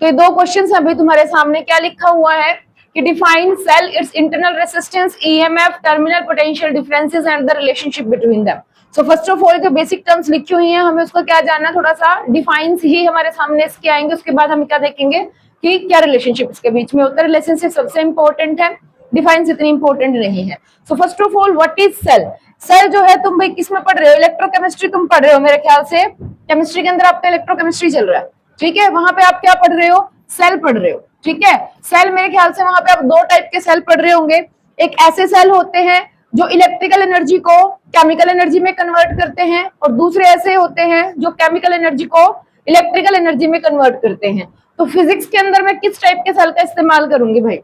तो ये दो क्वेश्चन अभी तुम्हारे सामने क्या लिखा हुआ है कि define cell, it's internal resistance, EMF, terminal potential differences and the relationship between them. So first of all जो बेसिक टर्म्स लिखी हुई हैं हमें उसको क्या जानना, थोड़ा सा डिफाइंस ही हमारे सामने इसके आएंगे, उसके बाद हम क्या देखेंगे कि क्या रिलेशनशिप इसके बीच में होता है। रिलेशनशिप सबसे इंपॉर्टेंट है, डिफाइंस इतनी इंपॉर्टेंट नहीं है। So first of all what is cell? Cell जो है तुम भाई किस में पढ़ रहे हो, इलेक्ट्रोकेमिस्ट्री तुम पढ़ रहे हो मेरे ख्याल से, केमिस्ट्री के अंदर आपका इलेक्ट्रोकेमिस्ट्री चल रहा है, ठीक है, वहां पे आप क्या पढ़ रहे हो, सेल पढ़ रहे हो, ठीक है। सेल मेरे ख्याल से वहां पे आप दो टाइप के सेल पढ़ रहे होंगे, एक ऐसे सेल होते हैं जो इलेक्ट्रिकल एनर्जी को केमिकल एनर्जी में कन्वर्ट करते हैं, और दूसरे ऐसे होते हैं जो केमिकल एनर्जी को इलेक्ट्रिकल एनर्जी में कन्वर्ट करते हैं। तो फिजिक्स के अंदर मैं किस टाइप के सेल का इस्तेमाल करूंगी भाई,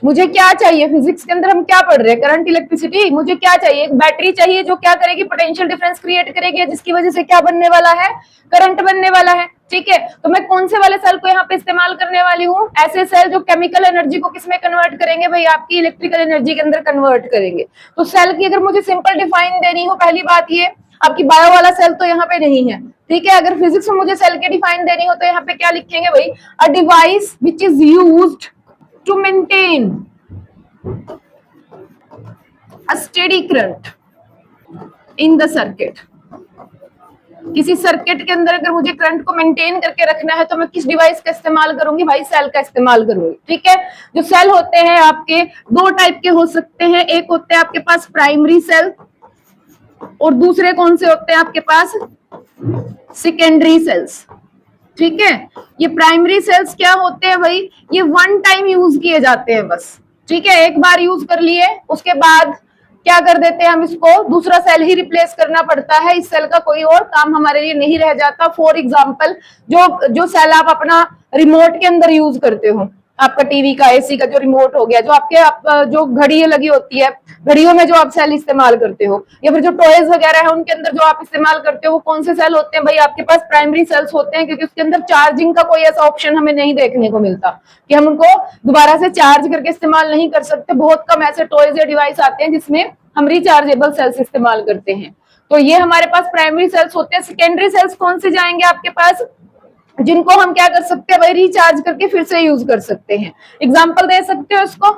मुझे क्या चाहिए, फिजिक्स के अंदर हम क्या पढ़ रहे हैं, करंट, इलेक्ट्रिसिटी, मुझे क्या चाहिए, एक बैटरी चाहिए जो क्या करेगी, पोटेंशियल डिफरेंस क्रिएट करेगी, जिसकी वजह से क्या बनने वाला है, करंट बनने वाला है, ठीक है। तो मैं कौन से वाले सेल को यहाँ पे इस्तेमाल करने वाली हूँ, ऐसे सेल जो केमिकल एनर्जी को किसमें कन्वर्ट करेंगे भाई, आपकी इलेक्ट्रिकल एनर्जी के अंदर कन्वर्ट करेंगे। तो सेल की अगर मुझे सिंपल डिफाइन देनी हो, पहली बात ये, आपकी बायो वाला सेल तो यहाँ पे नहीं है, ठीक है। अगर फिजिक्स में मुझे सेल की डिफाइन देनी हो तो यहाँ पे क्या लिखेंगे भाई, a device which is used to maintain a steady current in the circuit। किसी सर्किट के अंदर अगर मुझे करंट को मेंटेन करके रखना है तो मैं किस डिवाइस का इस्तेमाल करूंगी भाई, सेल का इस्तेमाल करूंगी, ठीक है। जो सेल होते हैं आपके दो टाइप के हो सकते हैं, एक होते हैं आपके पास प्राइमरी सेल और दूसरे कौन से होते हैं आपके पास, सेकेंडरी सेल्स, ठीक है। ये प्राइमरी सेल्स क्या होते हैं भाई, ये वन टाइम यूज किए जाते हैं बस, ठीक है, एक बार यूज कर लिए उसके बाद क्या कर देते हैं हम, इसको दूसरा सेल ही रिप्लेस करना पड़ता है, इस सेल का कोई और काम हमारे लिए नहीं रह जाता। फॉर एग्जांपल जो सेल आप अपना रिमोट के अंदर यूज करते हो, आपका टीवी का, एसी का जो रिमोट हो गया, जो आपके जो घड़ी लगी होती है, घड़ियों में जो आप सेल इस्तेमाल करते हो, या फिर जो टॉयज वगैरह है उनके अंदर जो आप इस्तेमाल करते हो, वो कौन से सेल होते हैं भाई, आपके पास प्राइमरी सेल्स होते हैं, क्योंकि उसके अंदर चार्जिंग का कोई ऐसा ऑप्शन हमें नहीं देखने को मिलता कि हम उनको दोबारा से चार्ज करके इस्तेमाल नहीं कर सकते। बहुत कम ऐसे टॉयज या डिवाइस आते हैं जिसमें हम रिचार्जेबल सेल्स इस्तेमाल करते हैं। तो ये हमारे पास प्राइमरी सेल्स होते हैं। सेकेंडरी सेल्स कौन से जाएंगे आपके पास, जिनको हम क्या कर सकते हैं भाई, रिचार्ज करके फिर से यूज कर सकते हैं। एग्जांपल दे सकते हो इसको,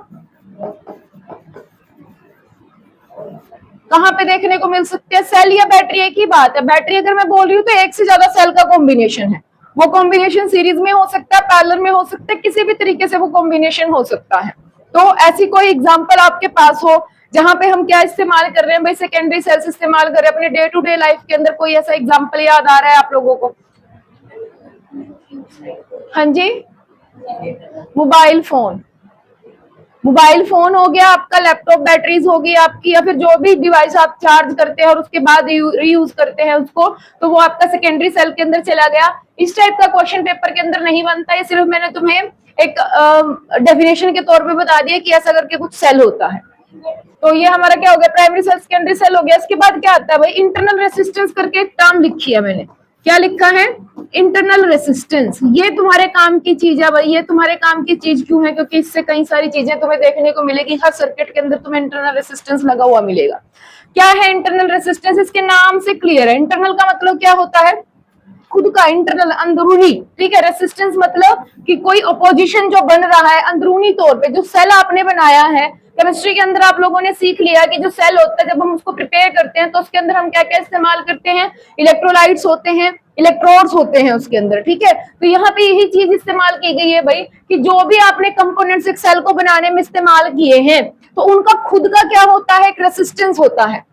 कहां पे देखने को मिल सकते हैं, सेल या बैटरी, एक ही बात है। बैटरी अगर मैं बोल रही हूँ तो एक से ज्यादा सेल का कॉम्बिनेशन है, वो कॉम्बिनेशन सीरीज में हो सकता है, पैरेलल में हो सकता है, किसी भी तरीके से वो कॉम्बिनेशन हो सकता है। तो ऐसी कोई एग्जांपल आपके पास हो जहां पे हम क्या इस्तेमाल कर रहे हैं भाई, सेकेंडरी सेल्स इस्तेमाल कर रहे हैं अपने डे टू डे लाइफ के अंदर, कोई ऐसा एग्जांपल याद आ रहा है आप लोगों को? हाँ जी, मोबाइल फोन, मोबाइल फोन हो गया आपका, लैपटॉप बैटरीज होगी आपकी, या फिर जो भी डिवाइस आप चार्ज करते हैं और उसके बाद रीयूज करते हैं उसको, तो वो आपका सेकेंडरी सेल के अंदर चला गया। इस टाइप का क्वेश्चन पेपर के अंदर नहीं बनता है, सिर्फ मैंने तुम्हें एक डेफिनेशन के तौर पे बता दिया कि ऐसा करके कुछ सेल होता है। तो ये हमारा क्या हो गया, प्राइमरी सेल, सेकेंडरी सेल हो गया। इसके बाद क्या आता है भाई, इंटरनल रेसिस्टेंस करके एक टर्म लिखी है मैंने, क्या लिखा है, इंटरनल रेसिस्टेंस। ये तुम्हारे काम की चीज है भाई, ये तुम्हारे काम की चीज क्यों है, क्योंकि इससे कई सारी चीजें तुम्हें देखने को मिलेगी, हर सर्किट के अंदर तुम्हें इंटरनल रेसिस्टेंस लगा हुआ मिलेगा। क्या है इंटरनल रेसिस्टेंस, इसके नाम से क्लियर है। इंटरनल का मतलब क्या होता है, खुद का, इंटरनल अंदरूनी, ठीक है। रेसिस्टेंस मतलब कि कोई अपोजिशन जो बन रहा है अंदरूनी तौर पे, जो सेल आपने बनाया है, केमिस्ट्री के अंदर आप लोगों ने सीख लिया कि जो सेल होता है जब हम उसको प्रिपेयर करते हैं तो उसके अंदर हम क्या क्या इस्तेमाल करते हैं, इलेक्ट्रोलाइट्स होते हैं, इलेक्ट्रोड्स होते हैं उसके अंदर, ठीक है। तो यहाँ पे यही चीज इस्तेमाल की गई है भाई कि जो भी आपने कंपोनेंट्स एक सेल को बनाने में इस्तेमाल किए हैं तो उनका खुद का क्या होता है, एक रेसिस्टेंस होता है।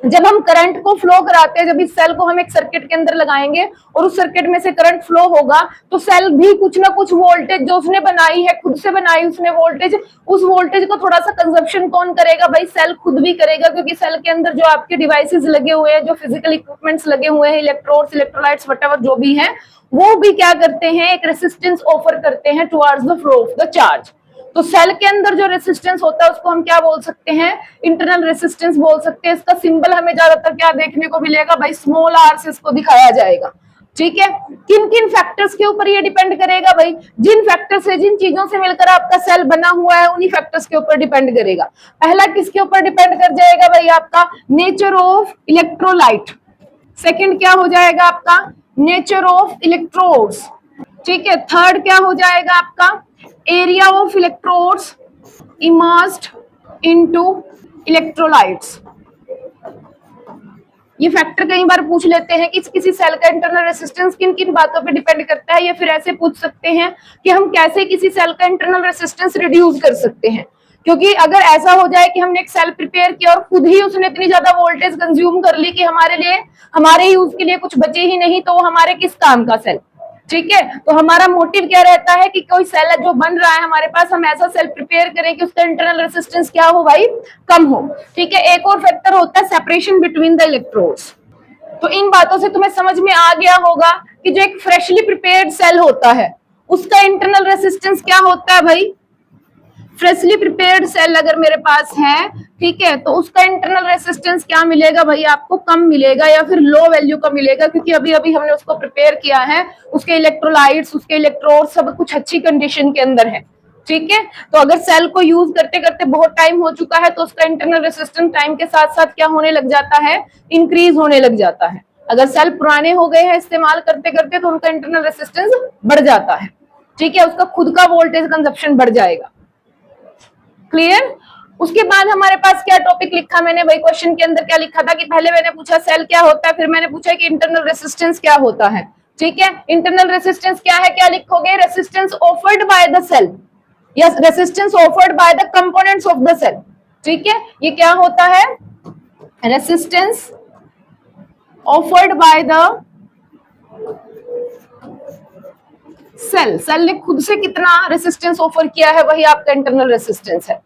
जब हम करंट को फ्लो कराते हैं, जब इस सेल को हम एक सर्किट के अंदर लगाएंगे और उस सर्किट में से करंट फ्लो होगा तो सेल भी कुछ ना कुछ वोल्टेज जो उसने बनाई है, खुद से बनाई उसने वोल्टेज, उस वोल्टेज को थोड़ा सा कंजप्शन कौन करेगा भाई, सेल खुद भी करेगा, क्योंकि सेल के अंदर जो आपके डिवाइसेस लगे हुए हैं, जो फिजिकल इक्विपमेंट्स लगे हुए हैं, इलेक्ट्रोड्स, इलेक्ट्रोलाइट्स, व्हाटएवर जो भी है, वो भी क्या करते हैं, एक रेसिस्टेंस ऑफर करते हैं towards the flow of the charge. तो सेल के अंदर जो रेसिस्टेंस होता है उसको हम क्या बोल सकते हैं, इंटरनल रेसिस्टेंस बोल सकते हैं। इसका सिंबल हमें ज्यादातर क्या देखने को मिलेगा भाई, स्मॉल आर से इसको दिखाया जाएगा, ठीक है। किन किन फैक्टर्स के ऊपर ये डिपेंड करेगा भाई, जिन फैक्टर से, जिन चीजों से मिलकर आपका सेल बना हुआ है उन्हीं फैक्टर्स के ऊपर डिपेंड करेगा। पहला किसके ऊपर डिपेंड कर जाएगा भाई, आपका नेचर ऑफ इलेक्ट्रोलाइट। सेकंड क्या हो जाएगा आपका, नेचर ऑफ इलेक्ट्रोड्स। ठीक है। थर्ड क्या हो जाएगा आपका, area of electrodes immersed into electrolytes. ये फैक्टर कई बार पूछ लेते हैं कि किसी सेल का इंटरनल रेसिस्टेंस किन किन बातों पे डिपेंड करता है, या फिर ऐसे पूछ सकते हैं कि हम कैसे किसी सेल का इंटरनल रेसिस्टेंस रिड्यूस कर सकते हैं। क्योंकि अगर ऐसा हो जाए कि हमने एक सेल प्रिपेयर किया और खुद ही उसने इतनी ज्यादा वोल्टेज कंज्यूम कर ली कि हमारे लिए, हमारे यूज के लिए कुछ बचे ही नहीं, तो वो हमारे किस काम का सेल। ठीक है, तो हमारा मोटिव क्या रहता है कि कोई सेल जो बन रहा है हमारे पास, हम ऐसा सेल प्रिपेयर करें कि उसका इंटरनल रेसिस्टेंस क्या हो भाई, कम हो। ठीक है, एक और फैक्टर होता है सेपरेशन बिटवीन द इलेक्ट्रोड्स। तो इन बातों से तुम्हें समझ में आ गया होगा कि जो एक फ्रेशली प्रिपेयर्ड सेल होता है उसका इंटरनल रेसिस्टेंस क्या होता है भाई। फ्रेशली प्रिपेयर्ड सेल अगर मेरे पास है, ठीक है, तो उसका इंटरनल रेसिस्टेंस क्या मिलेगा भाई, आपको कम मिलेगा या फिर लो वैल्यू का मिलेगा, क्योंकि अभी अभी हमने उसको प्रिपेयर किया है, उसके इलेक्ट्रोलाइट्स, उसके इलेक्ट्रोड सब कुछ अच्छी कंडीशन के अंदर है। ठीक है, तो अगर सेल को यूज करते करते बहुत टाइम हो चुका है तो उसका इंटरनल रेसिस्टेंस टाइम के साथ साथ क्या होने लग जाता है, इंक्रीज होने लग जाता है। अगर सेल पुराने हो गए हैं इस्तेमाल करते करते तो उनका इंटरनल रेसिस्टेंस बढ़ जाता है। ठीक है, उसका खुद का वोल्टेज कंजप्शन बढ़ जाएगा। क्लियर। उसके बाद हमारे पास क्या टॉपिक लिखा मैंने भाई, क्वेश्चन के अंदर क्या लिखा था कि पहले मैंने पूछा सेल क्या होता है, फिर मैंने पूछा कि इंटरनल रेसिस्टेंस क्या होता है। ठीक है, इंटरनल रेसिस्टेंस क्या है, क्या लिखोगे, resistance offered by the cell या resistance offered by the components of the cell. ठीक है, ये क्या होता है, resistance offered by the cell. Cell ने खुद से कितना रेसिस्टेंस ऑफर किया है वही आपका इंटरनल रेसिस्टेंस है।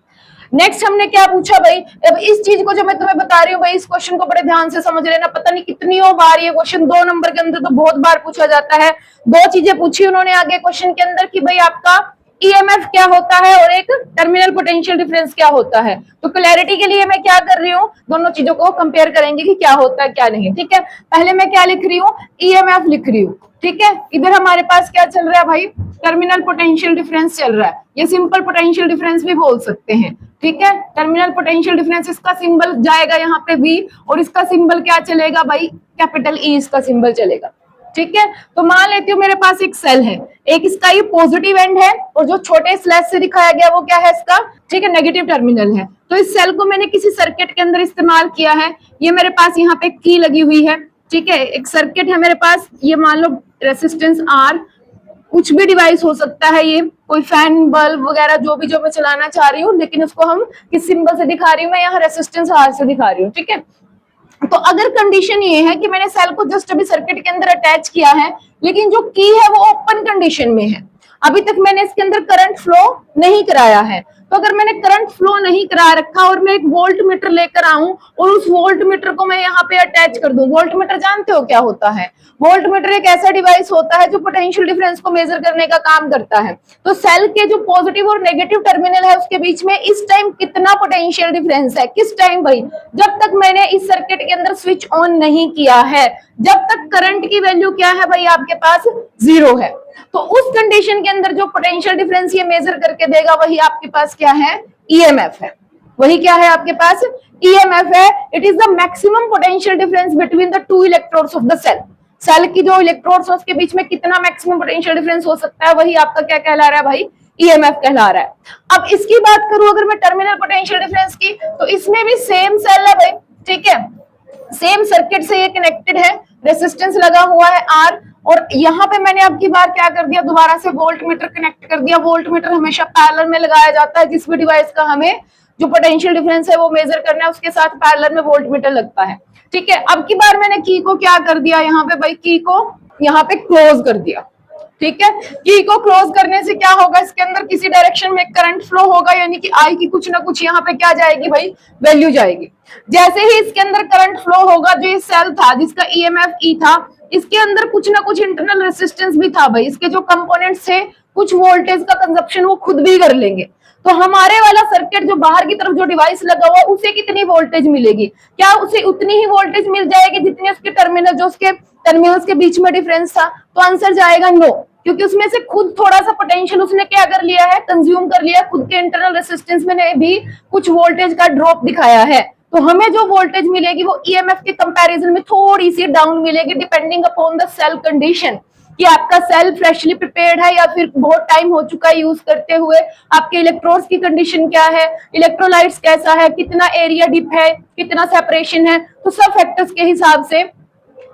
नेक्स्ट हमने क्या पूछा भाई, अब इस चीज को जो मैं तुम्हें बता रही हूँ भाई, इस क्वेश्चन को बड़े ध्यान से समझ लेना, पता नहीं कितनी बार ये क्वेश्चन 2 नंबर के अंदर तो बहुत बार पूछा जाता है। 2 चीजें पूछी उन्होंने आगे क्वेश्चन के अंदर कि भाई आपका ईएमएफ क्या होता है और एक टर्मिनल पोटेंशियल डिफरेंस क्या होता है। तो क्लैरिटी के लिए मैं क्या कर रही हूँ, दोनों चीजों को कंपेयर करेंगे कि क्या होता है क्या नहीं। ठीक है, पहले मैं क्या लिख रही हूँ, ईएमएफ लिख रही हूँ। ठीक है, इधर हमारे पास क्या चल रहा है भाई, टर्मिनल पोटेंशियल डिफरेंस चल रहा है, ये सिंपल पोटेंशियल डिफरेंस भी बोल सकते हैं। ठीक है, टर्मिनल पोटेंशियल डिफरेंस, इसका सिंबल जाएगा यहाँ पे V और इसका सिंबल क्या चलेगा भाई, कैपिटल E इसका सिंबल चलेगा। ठीक है, तो मान लेती हूँ मेरे पास एक सेल है, एक इसका ये पॉजिटिव एंड है और जो छोटे स्लैश से दिखाया गया वो क्या है इसका, ठीक है, नेगेटिव टर्मिनल है। तो इस सेल को मैंने किसी सर्किट के अंदर इस्तेमाल किया है, ये मेरे पास यहाँ पे की लगी हुई है। ठीक है, एक सर्किट है मेरे पास, ये मान लो रेसिस्टेंस R, कुछ भी डिवाइस हो सकता है, ये कोई फैन बल्ब वगैरह जो भी जो मैं चलाना चाह रही हूँ, लेकिन उसको हम किस सिंबल से दिखा रही हूँ, मैं यहाँ रेसिस्टेंस R से दिखा रही हूँ। ठीक है, तो अगर कंडीशन ये है कि मैंने सेल को जस्ट अभी सर्किट के अंदर अटैच किया है, लेकिन जो की है वो ओपन कंडीशन में है, अभी तक मैंने इसके अंदर करंट फ्लो नहीं कराया है, तो अगर मैंने करंट फ्लो नहीं करा रखा और मैं एक वोल्ट मीटर लेकर आऊं और उस वोल्ट मीटर को मैं यहाँ पे अटैच कर दूं, वोल्ट मीटर जानते हो क्या होता है, वोल्ट मीटर एक ऐसा डिवाइस होता है जो पोटेंशियल डिफरेंस को मेजर करने का काम करता है। तो सेल के जो पॉजिटिव और नेगेटिव टर्मिनल है उसके बीच में इस टाइम कितना पोटेंशियल डिफरेंस है, किस टाइम भाई, जब तक मैंने इस सर्किट के अंदर स्विच ऑन नहीं किया है, जब तक करंट की वैल्यू क्या है भाई आपके पास 0 है। तो उस कंडीशन के अंदर जो पोटेंशियल डिफरेंस ये मेजर करके देगा वही आपके पास क्या है, ईएमएफ है। वही क्या है आपके पास, ईएमएफ है। It is the maximum potential difference between the 2 electrodes of the cell. Cell की जो इलेक्ट्रोड्स है उसके बीच में कितना मैक्सिमम पोटेंशियल डिफरेंस हो सकता है, वही आपका क्या कहला रहा है भाई, ईएमएफ कहला रहा है। अब इसकी बात करूं अगर मैं टर्मिनल पोटेंशियल डिफरेंस की, तो इसमें भी सेम सेल है भाई। ठीक है, सेम सर्किट से ये कनेक्टेड है, रेसिस्टेंस लगा हुआ है R, और यहाँ पे मैंने अब की बार क्या कर दिया, दोबारा से वोल्ट मीटर कनेक्ट कर दिया। वोल्ट मीटर हमेशा पैरेलल में लगाया जाता है, जिस भी डिवाइस का हमें जो पोटेंशियल डिफरेंस है वो मेजर करना है उसके साथ पैरेलल में वोल्ट मीटर लगता है। ठीक है, अब की बार मैंने की को क्या कर दिया, यहाँ पे भाई की को यहाँ पे क्लोज कर दिया। ठीक है, की को क्लोज करने से क्या होगा, इसके अंदर किसी डायरेक्शन में करंट फ्लो होगा, यानी कि आई की कुछ ना कुछ यहाँ पे क्या जाएगी भाई, वैल्यू जाएगी। जैसे ही इसके अंदर करंट फ्लो होगा, जो ये सेल था जिसका ईएमएफ ई था, इसके अंदर कुछ ना कुछ इंटरनल रेसिस्टेंस भी था भाई, इसके जो कंपोनेंट्स थे कुछ वोल्टेज का कंजप्शन वो खुद भी कर लेंगे। तो हमारे वाला सर्किट जो बाहर की तरफ जो डिवाइस लगा हुआ उसे कितनी वोल्टेज मिलेगी, क्या उसे उतनी ही वोल्टेज मिल जाएगी जितनी उसके टर्मिनल, जो उसके टर्मिनल्स के बीच में डिफरेंस था। तो आंसर जाएगा नो, क्योंकि उसमें से खुद थोड़ा सा पोटेंशियल उसने क्या कर लिया है, कंज्यूम कर लिया, खुद के इंटरनल रेसिस्टेंस में भी कुछ वोल्टेज का ड्रॉप दिखाया है। तो हमें जो वोल्टेज मिलेगी वो ईएमएफ के कंपैरिजन में थोड़ी सी डाउन मिलेगी, depending upon the cell condition. कि आपका सेल फ्रेशली प्रिपेयर्ड है या फिर बहुत टाइम हो चुका है यूज करते हुए, आपके इलेक्ट्रोड्स की कंडीशन क्या है, इलेक्ट्रोलाइट्स कैसा है, कितना एरिया डिप है, कितना सेपरेशन है, तो सब फैक्टर्स के हिसाब से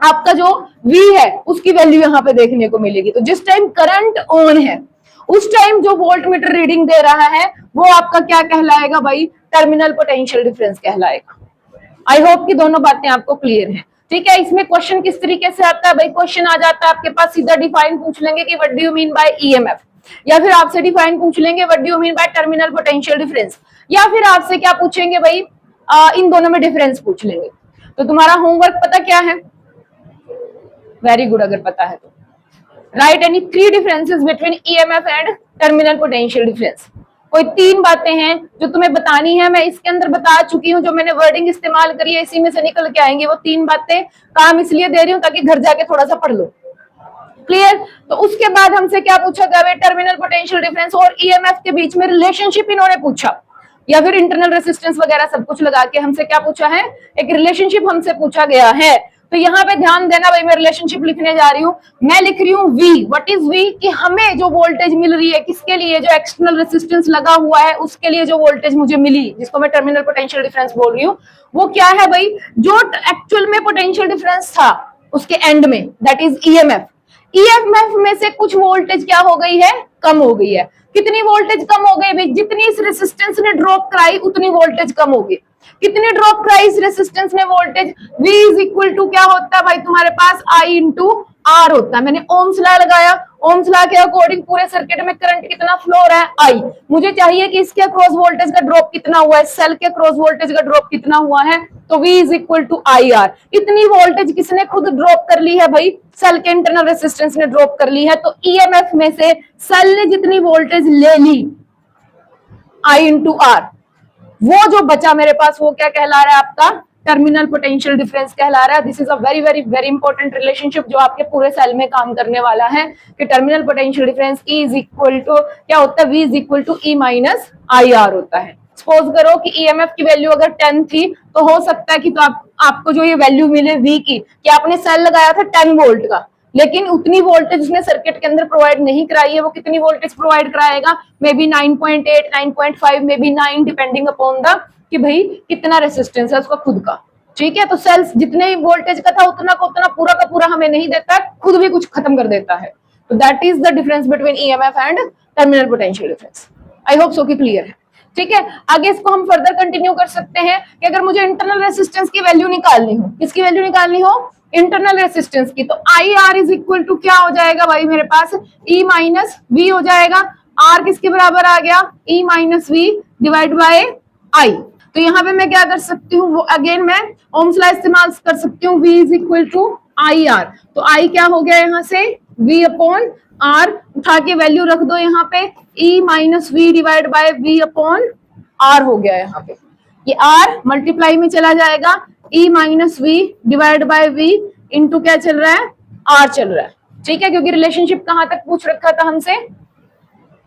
आपका जो V है उसकी वैल्यू यहाँ पे देखने को मिलेगी। तो जिस टाइम करंट ऑन है उस टाइम जो वोल्ट मीटर रीडिंग दे रहा है वो आपका क्या कहलाएगा भाई, टर्मिनल पोटेंशियल डिफरेंस कहलाएगा। आई होप कि दोनों बातें आपको क्लियर हैं। ठीक है, इसमें क्वेश्चन किस तरीके से आता है भाई, क्वेश्चन आ जाता है आपके पास सीधा डिफाइन पूछ लेंगे कि what do you mean by EMF, या फिर आपसे डिफाइन पूछ लेंगे what do you mean by terminal potential difference, या फिर आपसे क्या पूछेंगे भाई, इन दोनों में डिफरेंस पूछ लेंगे। तो तुम्हारा होमवर्क पता क्या है, वेरी गुड, अगर पता है तो right any 3 differences between EMF and terminal potential difference. कोई 3 बातें हैं जो तुम्हें बतानी है, मैं इसके अंदर बता चुकी हूं, जो मैंने वर्डिंग इस्तेमाल करी है इसी में से निकल के आएंगी वो 3 बातें। काम इसलिए दे रही हूं ताकि घर जाके थोड़ा सा पढ़ लो। क्लियर? तो उसके बाद हमसे क्या पूछा गया, टर्मिनल पोटेंशियल डिफरेंस और ईएमएफ के बीच में रिलेशनशिप इन्होंने पूछा, या फिर इंटरनल रेसिस्टेंस वगैरह सब कुछ लगा के हमसे क्या पूछा है, एक रिलेशनशिप हमसे पूछा गया है। तो यहाँ पे ध्यान देना भाई, मैं रिलेशनशिप लिखने जा रही हूँ, मैं लिख रही हूँ V, व्हाट इज V, कि हमें जो वोल्टेज मिल रही है किसके लिए, जो एक्सटर्नल रेसिस्टेंस लगा हुआ है उसके लिए जो वोल्टेज मुझे मिली, जिसको मैं टर्मिनल पोटेंशियल डिफरेंस बोल रही हूँ, वो क्या है भाई, जो एक्चुअल में पोटेंशियल डिफरेंस था उसके एंड में, दैट इज ईएमएफ। ईएमएफ में से कुछ वोल्टेज क्या हो गई है, कम हो गई है। कितनी वोल्टेज कम हो गई भाई, जितनी इस रेसिस्टेंस ने ड्रॉप कराई उतनी वोल्टेज कम होगी। कितनी ड्रॉप कराई इस रेसिस्टेंस ने voltage, V is equal to क्या होता है भाई तुम्हारे पास, I इंटू R होता है। मैंने ओम्स लॉ लगाया, ओम्स लॉ के अकॉर्डिंग पूरे सर्किट में करंट कितना फ्लो हो रहा है, I। मुझे चाहिए कि इसके अक्रॉस वोल्टेज का ड्रॉप कितना हुआ है, सेल के अक्रॉस वोल्टेज का ड्रॉप कितना हुआ है, तो V is equal to IR। इतनी वोल्टेज किसने खुद ड्रॉप कर ली है भाई, सेल के इंटरनल रेसिस्टेंस ने ड्रॉप कर ली है। तो ईएमएफ में से सेल ने जितनी वोल्टेज ले ली I इंटू R, वो जो बचा मेरे पास वो क्या कहला रहा है, आपका टर्मिनल पोटेंशियल डिफरेंस कहला रहा है। This is a very very very important relationship जो आपके पूरे सेल में काम करने वाला है, कि terminal potential difference E is equal to क्या होता है, V is equal to E minus IR होता है। सपोज करो कि ईएमएफ की वैल्यू अगर 10 थी तो हो सकता है कि तो आपको जो ये वैल्यू मिले V की, कि आपने सेल लगाया था 10 वोल्ट का, लेकिन उतनी वोल्टेज उसने सर्किट के अंदर प्रोवाइड नहीं कराई है। वो कितनी वोल्टेज प्रोवाइड कराएगा, may be 9.8, 9.5, may be 9, depending upon the कि भाई कितना रेसिस्टेंस है उसका खुद का। ठीक है, तो सेल्स जितने वोल्टेज का था उतना का उतना पूरा का पूरा हमें नहीं देता, खुद भी कुछ खत्म कर देता है। तो that is the difference between EMF and terminal potential difference. I hope so कि क्लियर है। ठीक है, आगे इसको हम फर्दर कंटिन्यू कर सकते हैं कि अगर मुझे इंटरनल रेसिस्टेंस की वैल्यू निकालनी हो, किसकी वैल्यू निकालनी हो, इंटरनल रेसिस्टेंस की, तो IR इज इक्वल टू क्या हो जाएगा भाई मेरे पास, E माइनस V हो जाएगा। R किसके बराबर आ गया, E minus V divide bye I। तो यहाँ पे मैं क्या कर सकती हूँ, वो अगेन मैं ओम्स लॉ इस्तेमाल कर सकती हूँ, V is equal to IR। तो I क्या हो गया यहाँ से, V अपॉन R, उठा के वैल्यू रख दो यहाँ पे, E minus V divide bye V upon R हो गया यहाँ पे। ये R मल्टीप्लाई में चला जाएगा, E minus V divide bye V into क्या चल रहा है, R चल रहा है। ठीक है, क्योंकि रिलेशनशिप कहां तक पूछ रखा था हमसे,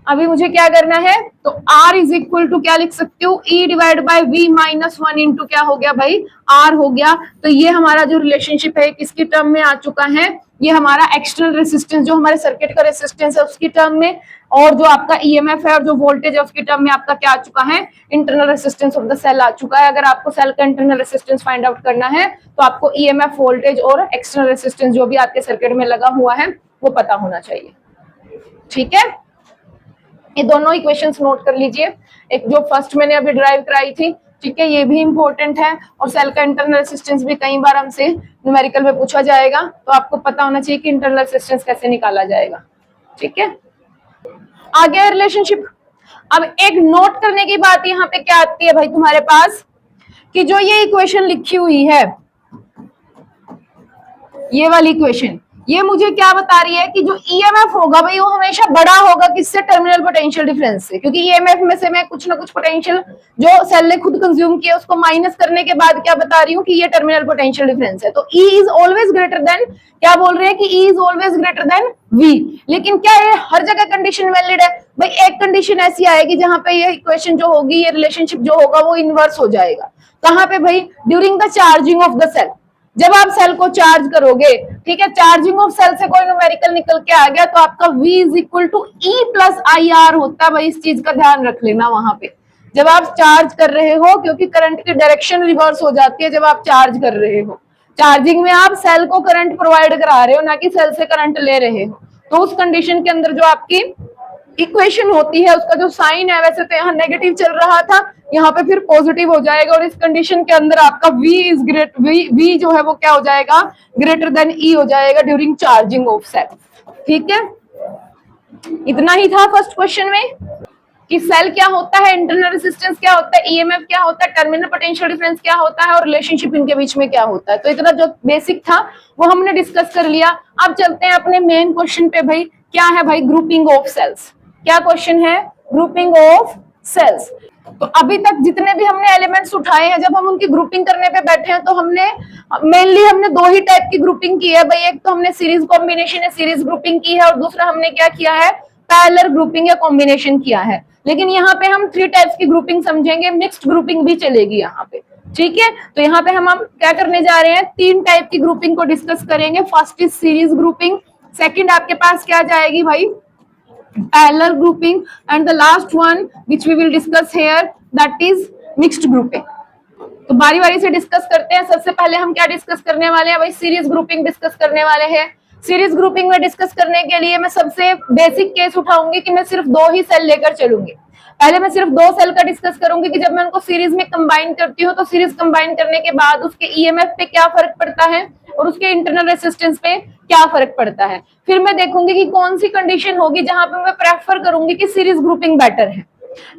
अभी मुझे क्या करना है, तो R इज इक्वल टू क्या लिख सकती हूँ, E divide bye V minus 1 into क्या हो गया भाई, R हो गया। तो ये हमारा जो रिलेशनशिप है किसकी टर्म में आ चुका है, ये हमारा एक्सटर्नल रेसिस्टेंस जो हमारे सर्किट का रेसिस्टेंस है उसकी टर्म में, और जो आपका ईएमएफ है और जो वोल्टेज है उसकी टर्म में आपका क्या आ चुका है, internal resistance of the cell आ चुका है। अगर आपको सेल का इंटरनल रेसिस्टेंस फाइंड आउट करना है तो आपको ईएमएफ, वोल्टेज और एक्सटर्नल रेसिस्टेंस जो भी आपके सर्किट में लगा हुआ है वो पता होना चाहिए। ठीक है, ये दोनों इक्वेशंस नोट कर लीजिए, एक जो फर्स्ट मैंने अभी ड्राइव कराई थी, ठीक है, ये भी इंपॉर्टेंट है, और सेल का इंटरनल रेसिस्टेंस भी कई बार हमसे न्यूमेरिकल में पूछा जाएगा, तो आपको पता होना चाहिए कि इंटरनल रेसिस्टेंस कैसे निकाला जाएगा। ठीक है, आगे रिलेशनशिप। अब एक नोट करने की बात यहाँ पे क्या आती है भाई तुम्हारे पास, कि जो ये इक्वेशन लिखी हुई है, ये वाली इक्वेशन, ये मुझे क्या बता रही है कि जो ईएमएफ होगा भाई वो हमेशा बड़ा होगा किससे, टर्मिनल पोटेंशियल डिफरेंस से, क्योंकि ईएमएफ में से मैं कुछ ना कुछ पोटेंशियल जो सेल ने खुद कंज्यूम किया उसको माइनस करने के बाद क्या बता रही हूँ कि ये टर्मिनल पोटेंशियल डिफरेंस है। तो E is always greater than, क्या बोल रहे हैं कि E is always greater than V। लेकिन क्या ये हर जगह कंडीशन वैलिड है भाई, एक कंडीशन ऐसी आएगी जहां पे ये इक्वेशन जो होगी, ये रिलेशनशिप जो होगा वो इनवर्स हो जाएगा। कहां पे भाई, during the charging of the cell, जब आप सेल को चार्ज करोगे, ठीक है, चार्जिंग ऑफ सेल से कोई न्यूमेरिकल निकल के आ गया तो आपका V is equal to E plus IR होता है भाई, इस चीज का ध्यान रख लेना वहां पे जब आप चार्ज कर रहे हो, क्योंकि करंट की डायरेक्शन रिवर्स हो जाती है जब आप चार्ज कर रहे हो। चार्जिंग में आप सेल को करंट प्रोवाइड करा रहे हो, ना कि सेल से करंट ले रहे हो। तो उस कंडीशन के अंदर जो आपकी इक्वेशन होती है उसका जो साइन है, वैसे तो यहाँ नेगेटिव चल रहा था, यहाँ पे फिर पॉजिटिव हो जाएगा और इस कंडीशन के अंदर आपका V जो है वो क्या हो जाएगा, ग्रेटर देन E हो जाएगा ड्यूरिंग चार्जिंग ऑफ सेल। ठीक है, इतना ही था फर्स्ट क्वेश्चन में कि सेल क्या होता है, इंटरनल रेजिस्टेंस क्या होता है, ईएमएफ क्या होता है, टर्मिनल पोटेंशियल डिफरेंस क्या होता है और रिलेशनशिप इनके बीच में क्या होता है। तो इतना जो बेसिक था वो हमने डिस्कस कर लिया। अब चलते हैं अपने मेन क्वेश्चन पे। भाई क्या है भाई, ग्रुपिंग ऑफ सेल्स। क्या क्वेश्चन है, ग्रुपिंग ऑफ सेल्स। तो अभी तक जितने भी हमने एलिमेंट्स उठाए हैं, जब हम उनकी ग्रुपिंग करने पे बैठे हैं तो हमने मेनली दो ही टाइप की ग्रुपिंग की है भाई। एक तो हमने सीरीज कॉम्बिनेशन या सीरीज ग्रुपिंग की है और दूसरा हमने क्या किया है, पैरेलल ग्रुपिंग या कॉम्बिनेशन किया है। लेकिन यहाँ पे हम 3 टाइप्स की ग्रुपिंग समझेंगे, मिक्स्ड ग्रुपिंग भी चलेगी यहाँ पे। ठीक है, तो यहाँ पे हम क्या करने जा रहे हैं, 3 टाइप की ग्रुपिंग को डिस्कस करेंगे। First is series grouping, second आपके पास क्या जाएगी भाई, parallel grouping, and the last one which we will discuss here that is mixed grouping. तो बारी बारी से डिस्कस करते हैं। सबसे पहले हम क्या डिस्कस करने वाले हैं भाई, सीरीज ग्रुपिंग डिस्कस करने वाले हैं। सीरीज ग्रुपिंग में डिस्कस करने के लिए मैं सबसे बेसिक केस उठाऊंगी कि मैं सिर्फ 2 ही सेल लेकर चलूंगी। पहले मैं सिर्फ 2 सेल का डिस्कस करूंगी कि जब मैं उनको सीरीज में कंबाइन करती हूँ तो सीरीज कंबाइन करने के बाद उसके ईएमएफ पे क्या फर्क पड़ता है और उसके इंटरनल रेजिस्टेंस पे क्या फर्क पड़ता है। फिर मैं देखूंगी कि कौन सी कंडीशन होगी जहां पे मैं प्रेफर करूंगी कि सीरीज ग्रुपिंग बेटर है।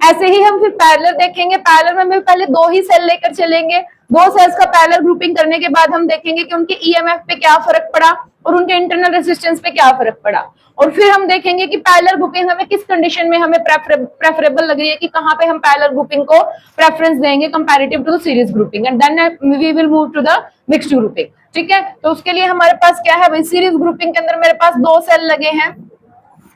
ऐसे ही हम फिर पैरेलल देखेंगे। पैरेलल में पहले 2 ही सेल लेकर चलेंगे। 2 सेल्स का पैरेलल ग्रुपिंग करने के बाद हम देखेंगे कि उनके ईएमएफ पे क्या फर्क पड़ा और उनके इंटरनल रेजिस्टेंस पे क्या फर्क पड़ा। और फिर हम देखेंगे कि पैरेलल ग्रुपिंग हमें किस कंडीशन में हमें प्रेफरेबल लग रही है, कि कहां पे हम पैरेलल ग्रुपिंग को प्रेफरेंस देंगे comparative to the series grouping, and then we will move to the mixed grouping. ठीक है, तो उसके लिए हमारे पास क्या है भाई, सीरीज ग्रुपिंग के अंदर मेरे पास 2 सेल लगे हैं।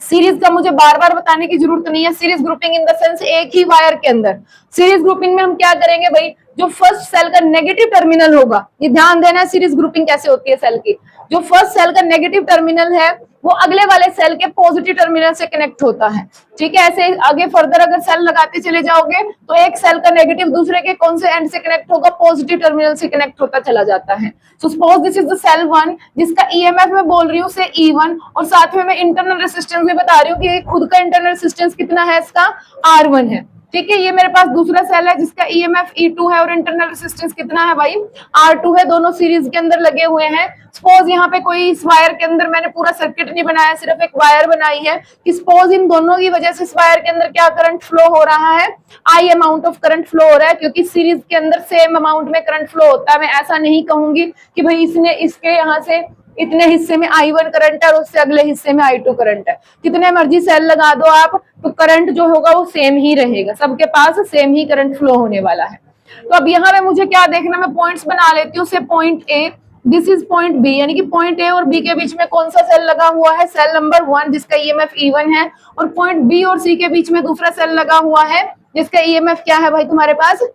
सीरीज का मुझे बार बार बताने की जरूरत नहीं है, series grouping in the sense एक ही वायर के अंदर। सीरीज ग्रुपिंग में हम क्या करेंगे भाई, जो फर्स्ट सेल का नेगेटिव टर्मिनल होगा, ये ध्यान देना है सीरीज ग्रुपिंग कैसे होती है सेल की, जो फर्स्ट सेल का नेगेटिव टर्मिनल है वो अगले वाले सेल के पॉजिटिव टर्मिनल से कनेक्ट होता है। ठीक है, ऐसे आगे फर्दर अगर सेल लगाते चले जाओगे तो एक सेल का नेगेटिव दूसरे के कौन से एंड से कनेक्ट होगा, पॉजिटिव टर्मिनल से कनेक्ट होता चला जाता है। So suppose this is the cell 1 जिसका ईएमएफ मैं बोल रही हूँ से E1 और साथ में मैं इंटरनल रेजिस्टेंस भी बता रही हूँ कि खुद का इंटरनल रेजिस्टेंस कितना है, इसका R1 है। ठीक है, ये मेरे पास दूसरा सेल है जिसका ईएमएफ E2 है और इंटरनल रेजिस्टेंस कितना है भाई, R2 है। दोनों सीरीज के अंदर लगे हुए हैं। सपोज यहाँ पे कोई इस वायर के अंदर मैंने पूरा सर्किट नहीं बनाया, सिर्फ एक वायर बनाई है कि सपोज इन दोनों की वजह से इस वायर के अंदर क्या करंट फ्लो हो रहा है, I amount of current flow हो रहा है, क्योंकि सीरीज के अंदर सेम अमाउंट में करंट फ्लो होता है। मैं ऐसा नहीं कहूंगी कि भाई इसने इसके यहाँ से इतने हिस्से में I1 करंट है और उससे अगले हिस्से में I2 करंट है। कितने मर्जी सेल लगा दो आप, तो करंट जो होगा वो सेम ही रहेगा, सबके पास सेम ही करंट फ्लो होने वाला है। तो अब यहाँ पे मुझे क्या देखना, मैं पॉइंट्स बना लेती हूँ। से point A, this is point B, यानी कि पॉइंट ए और बी के बीच में कौन सा सेल लगा हुआ है, सेल नंबर 1 जिसका ईएमएफ E1 है, और पॉइंट बी और सी के बीच में दूसरा सेल लगा हुआ है जिसका ईएमएफ क्या है भाई, तुम्हारे पास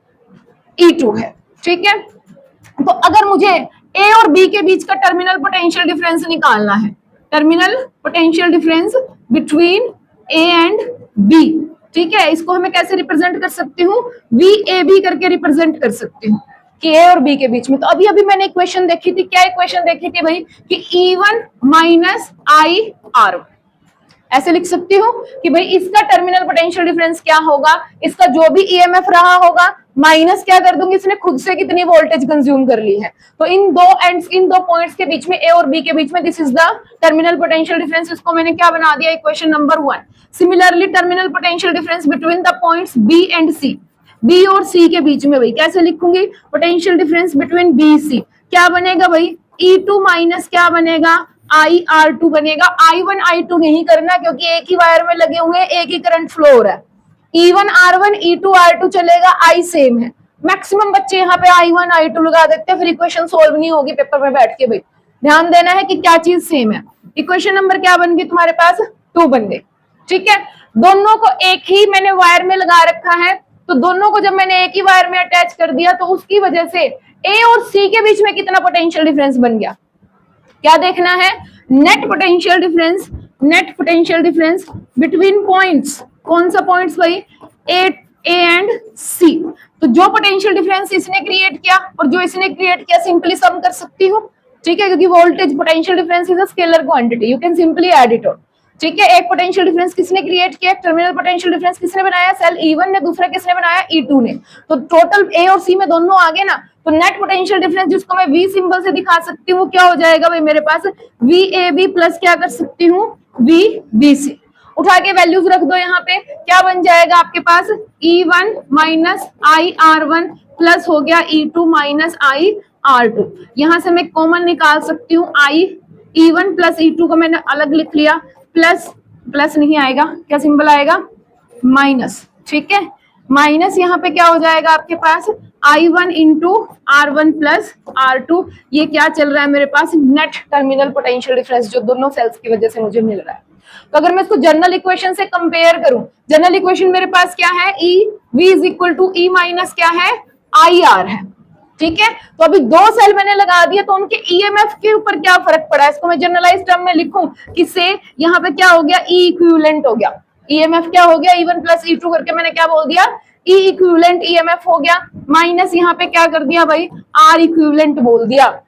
E2 है। ठीक है, तो अगर मुझे ए और बी के बीच का टर्मिनल पोटेंशियल डिफरेंस निकालना है, terminal potential difference between A and B, ठीक है, इसको हमें कैसे रिप्रेजेंट कर सकती हूँ, वी ए बी करके रिप्रेजेंट कर सकती हूँ कि ए और बी के बीच में। तो अभी अभी मैंने इक्वेशन देखी थी, क्या इक्वेशन देखी थी भाई, कि E1 माइनस IR1, ऐसे लिख सकती हूँ कि भाई इसका टर्मिनल पोटेंशियल डिफरेंस क्या होगा, इसका जो भी ईएमएफ रहा होगा माइनस क्या कर दूंगी, इसने खुद से कितनी वोल्टेज कंज्यूम कर ली है। तो इन दो पॉइंट्स के बीच में, ए और बी के बीच में, this is the terminal potential difference. इसको मैंने क्या बना दिया, equation number 1। Similarly terminal potential difference between the points B and C, B और सी के बीच में भाई कैसे लिखूंगी, potential difference between B C क्या बनेगा भाई, E2 माइनस क्या बनेगा, IR2 बनेगा। I1 I2 नहीं करना क्योंकि एक ही वायर में लगे हुए हैं, एक ही करंट फ्लो हो रहा है। E1 R1 E2 R2 चलेगा, I सेम है। मैक्सिमम बच्चे यहाँ पे I1 I2 लगा देते हैं, फिर इक्वेशन सोल्व नहीं होगी पेपर में बैठ के। भाई ध्यान देना है कि क्या चीज सेम है। इक्वेशन नंबर क्या बन गई तुम्हारे पास, 2 बन गए। ठीक है, दोनों को एक ही मैंने वायर में लगा रखा है, तो दोनों को जब मैंने एक ही वायर में अटैच कर दिया तो उसकी वजह से ए और सी के बीच में कितना पोटेंशियल डिफरेंस बन गया, क्या देखना है, net potential difference, net potential difference between points, कौन सा पॉइंट्स भाई, ए एंड सी। तो जो पोटेंशियल डिफरेंस इसने क्रिएट किया और जो इसने क्रिएट किया सिंपली सम कर सकती हूँ, ठीक है, क्योंकि voltage potential difference is a scalar quantity, you can simply add it on, ठीक है। एक पोटेंशियल डिफरेंस किसने क्रिएट किया, टर्मिनल पोटेंशियल डिफरेंस किसने बनाया, सेल E1 ने, दूसरा किसने बनाया, E2 ने। तो टोटल ए और सी में दोनों आ गए ना, तो नेट पोटेंशियल डिफरेंस जिसको मैं V सिंबल से दिखा सकती हूँ, क्या हो जाएगा भाई मेरे पास, VAB प्लस क्या कर सकती हूँ, VBC। उठा के वैल्यूज रख दो यहाँ पे, क्या बन जाएगा आपके पास, E1 माइनस IR1 प्लस हो गया E2 माइनस IR2। यहां से मैं कॉमन निकाल सकती हूँ E1 प्लस E2 को मैंने अलग लिख लिया, प्लस प्लस नहीं आएगा, क्या सिंबल आएगा, माइनस, ठीक है। माइनस यहाँ पे क्या हो जाएगा आपके पास, I1 into R1 plus R2, ये क्या चल रहा है मेरे पास, नेट टर्मिनल पोटेंशियल डिफरेंस जो दोनों सेल्स की वजह से मुझे मिल रहा है। तो अगर मैं इसको जनरल इक्वेशन से कंपेयर करूं, जनरल इक्वेशन मेरे पास क्या है, E V is equal to E minus क्या है, IR है, ठीक है। तो अभी दो सेल मैंने लगा दिया, तो उनके ईएमएफ के ऊपर क्या फर्क पड़ा है, इसको मैं जनरलाइज टर्म में लिखूं, किससे, यहाँ पे क्या हो गया, E इक्विवेलेंट हो गया, ईएमएफ क्या हो गया, E1 प्लस E2 करके मैंने क्या बोल दिया, E इक्विवेलेंट ईएमएफ हो गया, माइनस यहाँ पे क्या कर दिया भाई, R इक्विवेलेंट बोल दिया।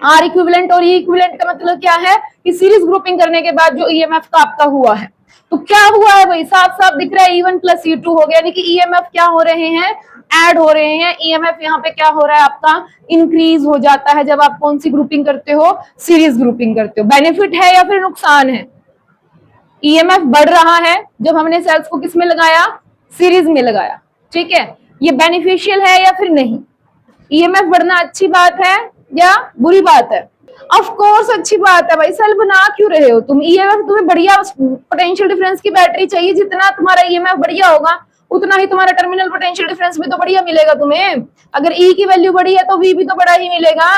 आर इक्विवेलेंट और ई इक्विवेलेंट का मतलब क्या है कि सीरीज ग्रुपिंग करने के बाद जो ईएमएफ का आपका हुआ है, तो क्या हुआ है भाई, साफ साफ दिख रहा है E1 प्लस E2 हो गया, यानी कि ईएमएफ क्या हो रहे हैं, ऐड हो रहे हैं। ईएमएफ यहाँ पे क्या हो रहा है आपका, इंक्रीज हो जाता है जब आप कौन सी ग्रुपिंग करते हो, सीरीज ग्रुपिंग करते हो। बेनिफिट है या फिर नुकसान है, ईएमएफ बढ़ रहा है जब हमने सेल्स को किस में लगाया, सीरीज में लगाया, ठीक है। ये बेनिफिशियल है या फिर नहीं, ईएमएफ बढ़ना अच्छी बात है या बुरी बात है, ऑफ कोर्स अच्छी बात है भाई, सेल बना क्यों रहे हो तुम, ईएमएफ तुम्हें बढ़िया पोटेंशियल डिफरेंस की बैटरी चाहिए, जितना तुम्हारा ईएमएफ बढ़िया होगा उतना ही तुम्हारा टर्मिनल पोटेंशियल डिफरेंस भी तो बढ़िया मिलेगा तुम्हें। अगर ई की वैल्यू बड़ी है तो वी भी तो बड़ा ही मिलेगा,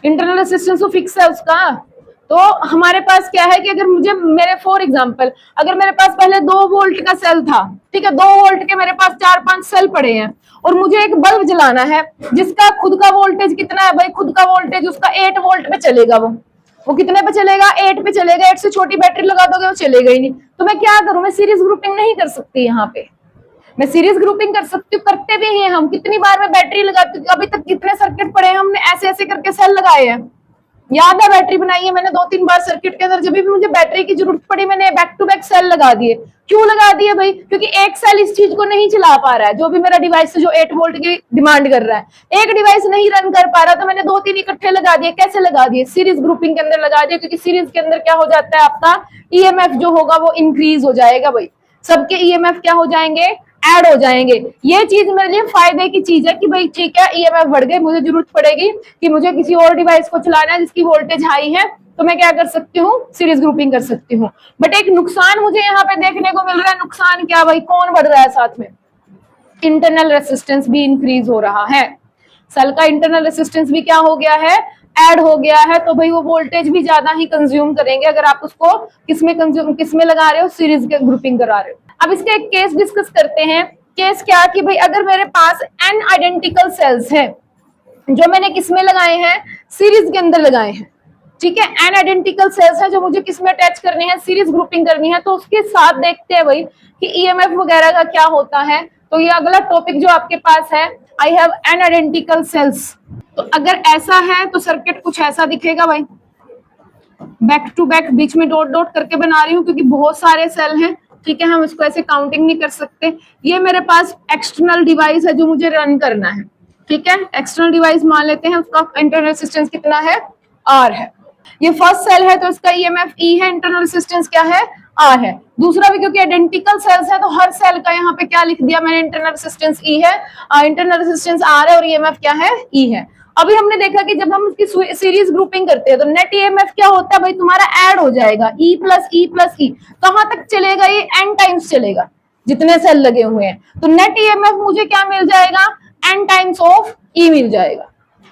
इंटरनल रेजिस्टेंस तो फिक्स है उसका। तो हमारे पास क्या है कि अगर मुझे मेरे फॉर एग्जांपल अगर मेरे पास पहले 2 वोल्ट का सेल था, ठीक है, 2 वोल्ट के मेरे पास 4-5 सेल पड़े हैं और मुझे एक बल्ब जलाना है जिसका खुद का वोल्टेज कितना है भाई, खुद का वोल्टेज उसका 8 वोल्ट पे चलेगा, वो कितने पे चलेगा, 8 पे चलेगा, 8 से छोटी बैटरी लगा दोगे वो चलेगा ही नहीं। तो मैं क्या करूं, मैं सीरीज ग्रुपिंग नहीं कर सकती, यहाँ पे मैं सीरीज ग्रुपिंग कर सकती हूँ, करते भी हैं हम, कितनी बार मैं बैटरी लगाती हूँ, अभी तक कितने सर्किट पड़े हैं हमने ऐसे ऐसे करके सेल लगाए हैं, याद है बैटरी बनाई है मैंने 2-3 बार सर्किट के अंदर, जब भी मुझे बैटरी की जरूरत पड़ी मैंने बैक टू बैक सेल लगा दिए। क्यों लगा दिए भाई, क्योंकि एक सेल इस चीज को नहीं चला पा रहा है, जो भी मेरा डिवाइस है जो 8 वोल्ट की डिमांड कर रहा है, एक डिवाइस नहीं रन कर पा रहा, तो मैंने 2-3 इकट्ठे लगा दिए। कैसे लगा दिए, सीरीज ग्रुपिंग के अंदर लगा दिए, क्योंकि सीरीज के अंदर क्या हो जाता है आपका ईएमएफ जो होगा वो इंक्रीज हो जाएगा भाई, सबके ईएमएफ क्या हो जाएंगे, ऐड हो जाएंगे। ये चीज मेरे लिए फायदे की चीज है कि भाई ठीक है ईएमएफ बढ़ गए, मुझे जरूरत पड़ेगी कि मुझे किसी और डिवाइस को चलाना है जिसकी वोल्टेज हाई है, तो मैं क्या कर सकती हूँ, सीरीज ग्रुपिंग कर सकती हूँ। बट एक नुकसान मुझे यहाँ पे देखने को मिल रहा है, नुकसान क्या भाई, कौन बढ़ रहा है साथ में, इंटरनल रेसिस्टेंस भी इंक्रीज हो रहा है, सेल का इंटरनल रेसिस्टेंस भी क्या हो गया है, ऐड हो गया है, तो भाई वो वोल्टेज भी ज्यादा ही कंज्यूम करेंगे अगर आप उसको किसमें लगा रहे हो, सीरीज के ग्रुपिंग करा रहे हो। अब इसका एक केस डिस्कस करते हैं। केस क्या कि भाई अगर मेरे पास n आइडेंटिकल सेल्स हैं जो मैंने किसमें लगाए हैं, सीरीज के अंदर लगाए हैं, ठीक है, n आइडेंटिकल सेल्स हैं जो मुझे किसमें अटैच करनी है, सीरीज ग्रुपिंग करनी है, तो उसके साथ देखते हैं भाई कि ईएमएफ वगैरह का क्या होता है। तो ये अगला टॉपिक जो आपके पास है, I have n identical sales, तो अगर ऐसा है तो सर्किट कुछ ऐसा दिखेगा भाई, बैक टू बैक, बीच में डॉट डॉट करके बना रही हूँ क्योंकि बहुत सारे सेल हैं, ठीक है, हम इसको ऐसे काउंटिंग नहीं कर सकते। ये मेरे पास एक्सटर्नल डिवाइस है जो मुझे रन करना है, ठीक है, एक्सटर्नल डिवाइस मान लेते हैं, उसका इंटरनल रेजिस्टेंस कितना है, R है। ये फर्स्ट सेल है तो इसका ईएमएफ E है, इंटरनल रेजिस्टेंस क्या है, R है। दूसरा भी क्योंकि आइडेंटिकल सेल्स है तो हर सेल का यहाँ पे क्या लिख दिया मैंने, इंटरनल रेजिस्टेंस E है, इंटरनल रेजिस्टेंस R है और ईएमएफ क्या है, E है। अभी हमने देखा कि जब हम इसकी सीरीज ग्रुपिंग करते हैं तो नेट ईएमएफ क्या होता है भाई, तुम्हारा ऐड हो जाएगा, E plus E plus E, कहां तक चलेगा, ये n टाइम्स चलेगा जितने सेल लगे हुए हैं, तो नेट ईएमएफ मुझे क्या मिल जाएगा, n टाइम्स ऑफ E मिल जाएगा,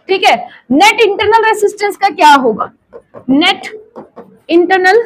ठीक है। नेट इंटरनल रेसिस्टेंस का क्या होगा, नेट इंटरनल